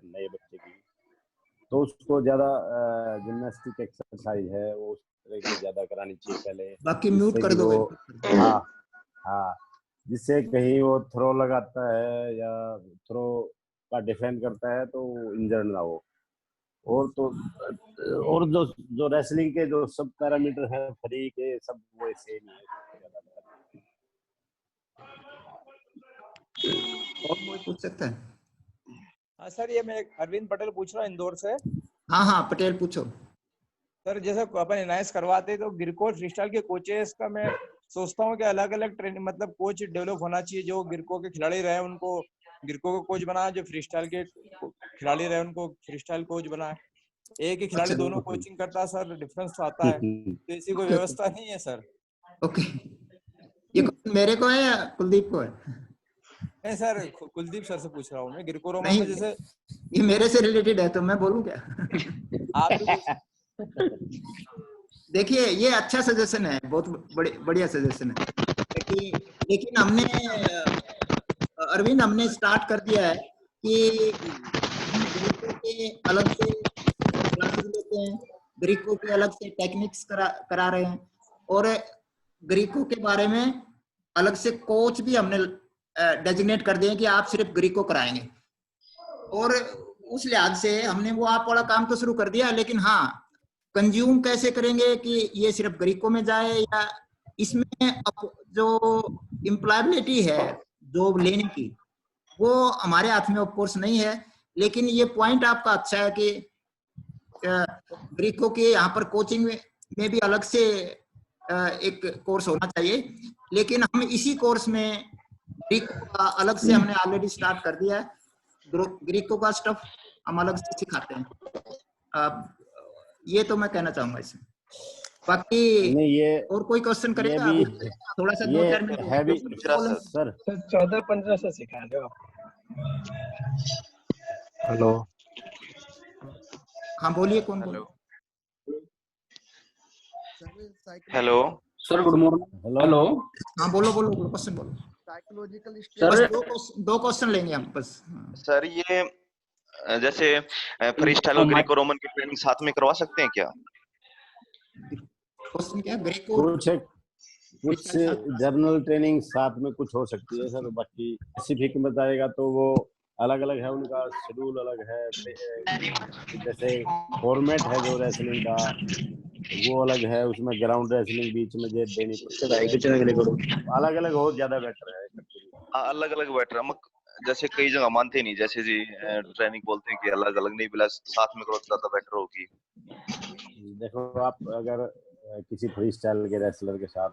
नए बच्चे की तो उसको ज्यादा जिम्नास्टिक एक्सरसाइज है वो उस तरह की ज्यादा करानी चाहिए पहले। बाकी म्यूट कर दो। हाँ, जिससे कहीं वो थ्रो लगाता है या थ्रो का डिफेंड करता है तो इंजर्ड ना हो। और तो और जो रेसलिंग के जो सब पैरामीटर है फ्री के, सब वो सेम है। और कोई पूछ सकता है? हाँ सर, ये मैं अरविंद पटेल पूछ रहा हूँ इंदौर से। हाँ पटेल पूछो। सर जैसे अपन एनालाइज करवाते तो गिरको फ्रीस्टाइल के कोचेस का मैं सोचता हूँ कि अलग अलग ट्रेनिंग मतलब कोच डेवलप होना चाहिए। जो गिरको के खिलाड़ी रहे उनको गिरको को कोच बनाए, जो फ्रीस्टाइल के खिलाड़ी रहे उनको फ्रीस्टाइल कोच बनाए। एक ही खिलाड़ी दोनों कोचिंग करता है सर, डिफरेंस तो आता है। तो ऐसी कोई व्यवस्था नहीं है सर? ओके, ये मेरे को है या कुलदीप को है? नहीं सर, कुलदीप सर से पूछ रहा हूँ मैं। गिरको रोमन में जैसे ये मेरे से रिलेटेड है तो मैं बोलूं क्या? आप देखिए, ये अच्छा सजेशन है, बहुत बढ़िया सजेशन है। कि लेकिन हमने अरविंद हमने स्टार्ट कर दिया है कि ग्रीको के अलग से क्लासेस लेते हैं, ग्रीको के अलग से टेक्निक्स करा रहे हैं, और ग्रीको के बारे में अलग से कोच भी हमने डेजिग्नेट कर दिए कि आप सिर्फ ग्रीको कराएंगे। और उस लिहाज से हमने वो आप वाला काम तो शुरू कर दिया, लेकिन हाँ कंज्यूम कैसे करेंगे कि ये सिर्फ ग्रीको में जाए या इसमें जो एम्प्लॉयबिलिटी है जॉब लेने की वो हमारे हाथ में ऑफ कोर्स नहीं है। लेकिन ये पॉइंट आपका अच्छा है कि ग्रीको के यहाँ पर कोचिंग में भी अलग से एक कोर्स होना चाहिए, लेकिन हम इसी कोर्स में ग्रीको का अलग से हमने ऑलरेडी स्टार्ट कर दिया है। ग्रीको का स्टफ हम अलग से सिखाते हैं। ये तो मैं कहना चाहूंगा इसमें। बाकी नहीं ये और कोई क्वेश्चन करेगा? थोड़ा सा 2-4 मिनट हैवी सर 14-15 से सिखा दो। हेलो, हाँ बोलिए, कौन बोल? Hello sir good morning. Hello हाँ बोलो क्वेश्चन बोलो। सर दो क्वेश्चन लेंगे हम बस। सर ये जैसे फ्री स्टाइल और ग्रीको रोमन की ट्रेनिंग साथ में करवा सकते हैं क्या? क्वेश्चन क्या? ग्रीको कुछ जर्नल ट्रेनिंग साथ में कुछ हो सकती है सर, बाकी स्पेसिफिक बताएगा तो वो अलग अलग है, उनका शेड्यूल अलग है। जैसे फॉर्मेट है जो रेसलिंग का वो अलग है, उसमें ग्राउंड रेसलिंग बीच में जे देनी पड़ती है, अलग अलग हो ज्यादा बेटर है। अलग अलग बेटर है, जैसे कई जगह मानते नहीं, जैसे जी ट्रेनिंग बोलते हैं कि अलग अलग नहीं, बिला साथ में करो तो ज्यादा बेटर होगी। देखो आप अगर किसी फ्री स्टाइल के रेसलर के साथ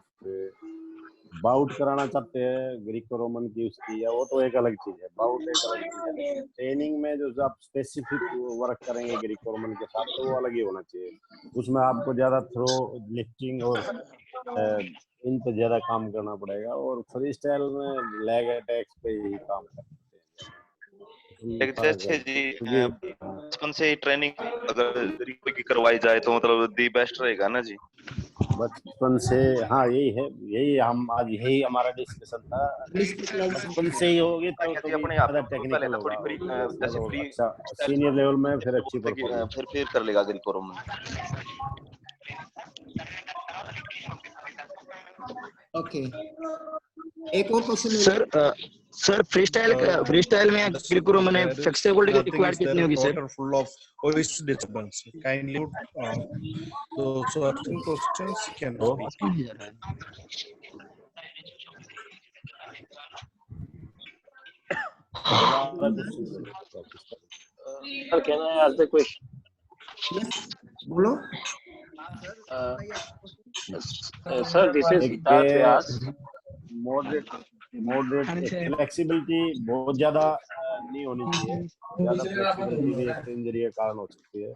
बाउट कराना चाहते हैं ग्रीको रोमन की उसकी, या वो तो एक अलग चीज है, बाउट एक अलग चीज है। ट्रेनिंग में जो आप स्पेसिफिक वर्क करेंगे ग्रीको रोमन के साथ तो वो अलग ही होना चाहिए। उसमें आपको ज्यादा थ्रो, लिफ्टिंग और इन पे ज्यादा काम करना पड़ेगा, और फ्री स्टाइल में लेग अटैक्स पे ही काम करते हैं। जैसे जी बचपन से ट्रेनिंग अगर ग्रीको की करवाई जाए तो मतलब दी बेस्ट रहेगा ना जी? बचपन से, हाँ यही हम आज यही हमारा डिस्कशन था। बचपन से ही होगी तो अपने आप टेक्निकल होगा, जैसे फ्री अच्छा सीनियर लेवल में फिर अच्छी परफॉर्मेंस फिर कर लेगा ग्रीको रोमन। ओके, एक और क्वेश्चन सर फ्री स्टाइल में ग्रीको रोमन में फ्लेक्सिबिलिटी रिक्वायर्ड कितनी होगी sir? full of voice disturbance. Kindly those who asking questions can Sir, can I ask the question? Yes, बोलो। Sir, this is Siddharth Vyas. Moderate flexibility बहुत ज्यादा नहीं होनी चाहिए, ज्यादा फ्लेक्सिबिलिटी भी एक इंजरी का कारण हो सकती है।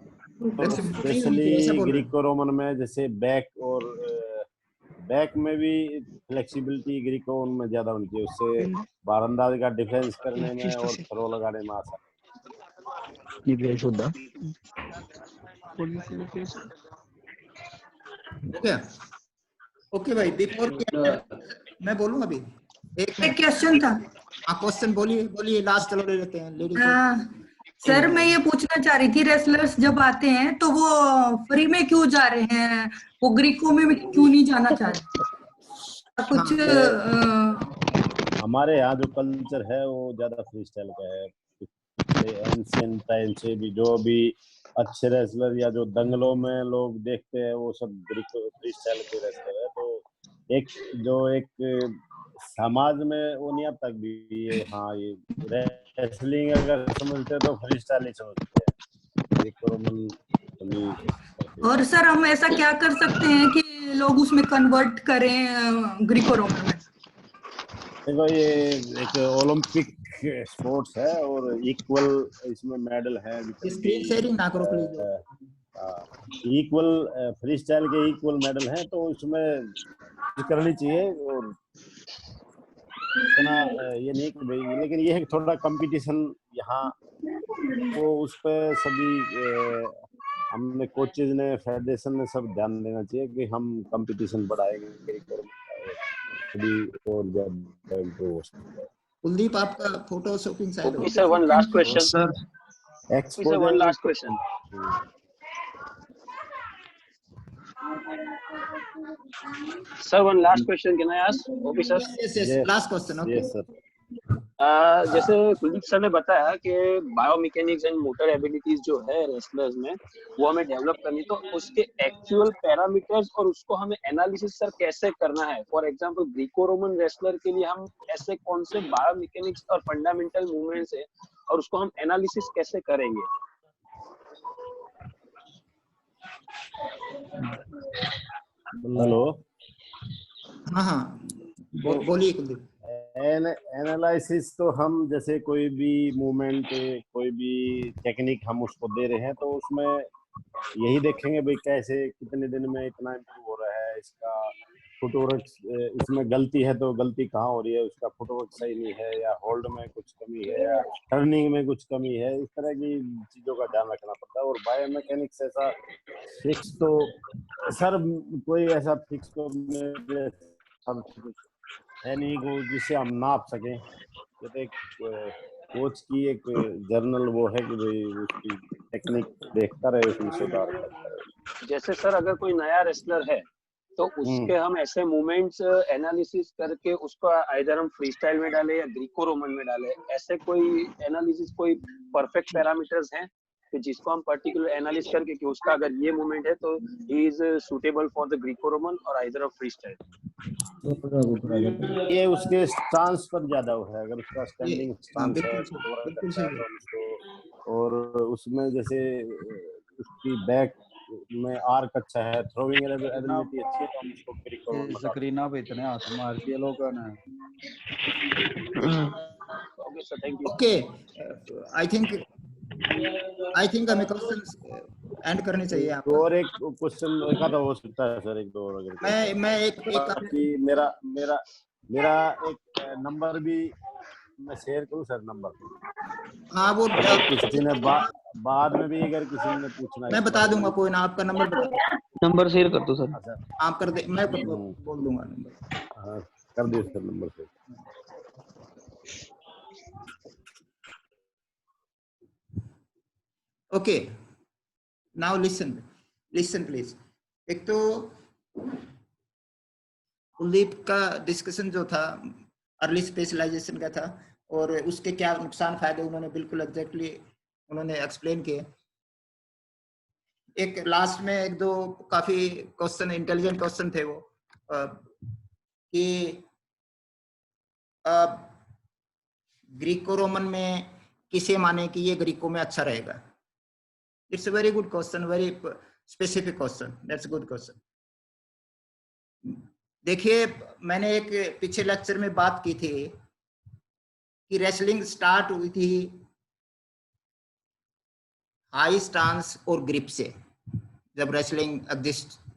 तो स्पेशली ग्रीको रोमन में जैसे बैक में भी फ्लेक्सिबिलिटी ग्रीको रोमन में ज्यादा होनी चाहिए, उससे बारंदाज का डिफेंस करने में और थ्रो लगाने में आसान। ओके भाई, बिफोर मैं बोलूँ अभी एक क्वेश्चन था। क्वेश्चन बोलिए लास्ट चलो ले लेते हैं लेडीज। सर मैं ये पूछना चाह रही थी, रेसलर्स जब आते हैं तो वो फ्री में क्यों जा रहे हैं, वो ग्रीको में क्यों नहीं जाना चाह रहे? कुछ हमारे यहाँ जो कल्चर है वो ज्यादा फ्री स्टाइल का है। एंशिएंट टाइम से भी जो भी अच्छे रेसलर या जो दंगलों में लोग देखते हैं वो सब ग्रीको फ्री स्टाइल के रेसलर है। तो एक समाज में वो नहीं आता भी ये, हाँ ये रेसलिंग अगर समझते हैं तो फ्री स्टाइल ही समझते हैं। और सर हम ऐसा क्या कर सकते हैं कि लोग उसमें कन्वर्ट करें ग्रीको रोमन में? देखो ये एक ओलंपिक स्पोर्ट्स है और इक्वल इसमें मेडल है। स्क्रीन शेयरिंग ना करो प्लीज। इक्वल फ्री स्टाइल के इक्वल मेडल हैं तो उसमें करनी चाहिए। और इतना ये नहीं कि भाई, लेकिन ये है थोड़ा कंपटीशन यहाँ वो उस पर सभी हमने कोचेज ने फेडरेशन ने सब ध्यान देना चाहिए कि हम कंपटीशन बढ़ाएंगे। भी और ज्यादा इम्प्रूव हो सकता है। कुलदीप आपका photo shopping side Okay, sir, one last question. Sir Okay, sir, one last question. Sir, one last question. Can I ask? Okay, sir. yes last question okay yes sir जैसे Kuldeep sir ने बताया कि biomechanics and motor abilities जो है wrestlers में वो हमें develop करनी, तो उसके एक्चुअल पैरामीटर्स और उसको हमें एनालिसिस सर कैसे करना है? For example Greco Roman wrestler के लिए हम ऐसे कौन से बायोमैकेनिक्स और फंडामेंटल मूवमेंट्स है और उसको हम एनालिसिस कैसे करेंगे? हेलो हाँ बोलिए कुलदीप। एनालिसिस तो हम जैसे कोई भी मूवमेंट कोई भी टेक्निक हम उसको दे रहे हैं तो उसमें यही देखेंगे भाई कैसे कितने दिन में इतना इम्प्रूव हो रहा है, इसका फुटवर्क इसमें गलती है तो गलती कहाँ हो रही है, उसका फुटवर्क सही नहीं है या होल्ड में कुछ कमी है या टर्निंग में कुछ कमी है, इस तरह की चीज़ों का ध्यान रखना पड़ता है। और बायोमैकेनिक्स ऐसा फिक्स तो सर कोई ऐसा फिक्स तो है नहीं को जिससे हम नाप सकें। जैसे एक कोच की एक जर्नल वो है कि भाई उसकी टेक्निक देखता रहे, उसमें सुधार करता रहे। जैसे सर अगर कोई नया रेसलर है तो उसके हम ऐसे मूवमेंट्स एनालिसिस करके उसको आइदर हम फ्री स्टाइल में डाले या ग्रीको रोमन में डाले, ऐसे कोई एनालिसिस कोई परफेक्ट पैरामीटर्स हैं कि जिसको हम पर्टिकुलर एनालिसिस करके कि उसका अगर ये मूवमेंट है तो he is suitable for the Greco Roman और आइदर ऑफ फ्री स्टाइल? ये उसके स्टांस पर ज्यादा है, अगर उसका स्टैंडिंग स्टांस है तो और उसमें जैसे उसकी बैक में आर्क अच्छा है, थ्रोइंग एबिलिटी अच्छी है तो हम उसको ग्रीको रोमन में स्क्रीन पे इतने हाथ मार दिए लोगों ने। Okay sir, thank you. Okay I think हमें क्वेश्चंस एंड करने चाहिए आप। और एक क्वेश्चन एक आधा हो सकता है सर, एक दो और अगर मैं एक मेरा एक नंबर भी मैं शेयर करूं सर नंबर? हाँ वो किसी ने बाद में भी अगर किसी ने पूछना मैं बता दूंगा, कोई ना आपका नंबर बता, नंबर शेयर कर दो सर। आप कर दे, मैं बोल दूंगा नंबर। हाँ कर दिया सर नंबर से। Okay now listen please. एक तो कुलदीप का डिस्कशन जो था अर्ली स्पेशलाइजेशन का था और उसके क्या नुकसान फायदे उन्होंने बिल्कुल एग्जैक्टली उन्होंने एक्सप्लेन किए। एक लास्ट में एक दो काफी क्वेश्चन इंटेलिजेंट क्वेश्चन थे वो कि ग्रीको रोमन में किसे माने कि ये ग्रीको में अच्छा रहेगा। It's a very good question, very specific question, that's good question. देखिए मैंने एक पिछले लेक्चर में बात की थी कि रेसलिंग स्टार्ट हुई थी हाई स्टांस और ग्रिप से, जब रेसलिंग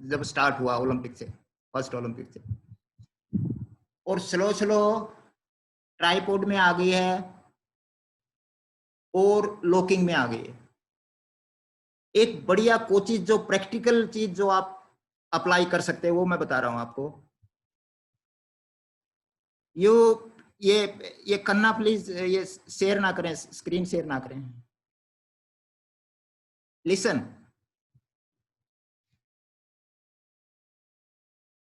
जब स्टार्ट हुआ ओलंपिक से, फर्स्ट ओलंपिक से, और स्लो ट्राइपॉड में आ गई है और लॉकिंग में आ गई है। एक बढ़िया कोचिज जो प्रैक्टिकल चीज जो आप अप्लाई कर सकते हैं वो मैं बता रहा हूं आपको। ये करना प्लीज, ये शेयर ना करें, स्क्रीन शेयर ना करें। लिसन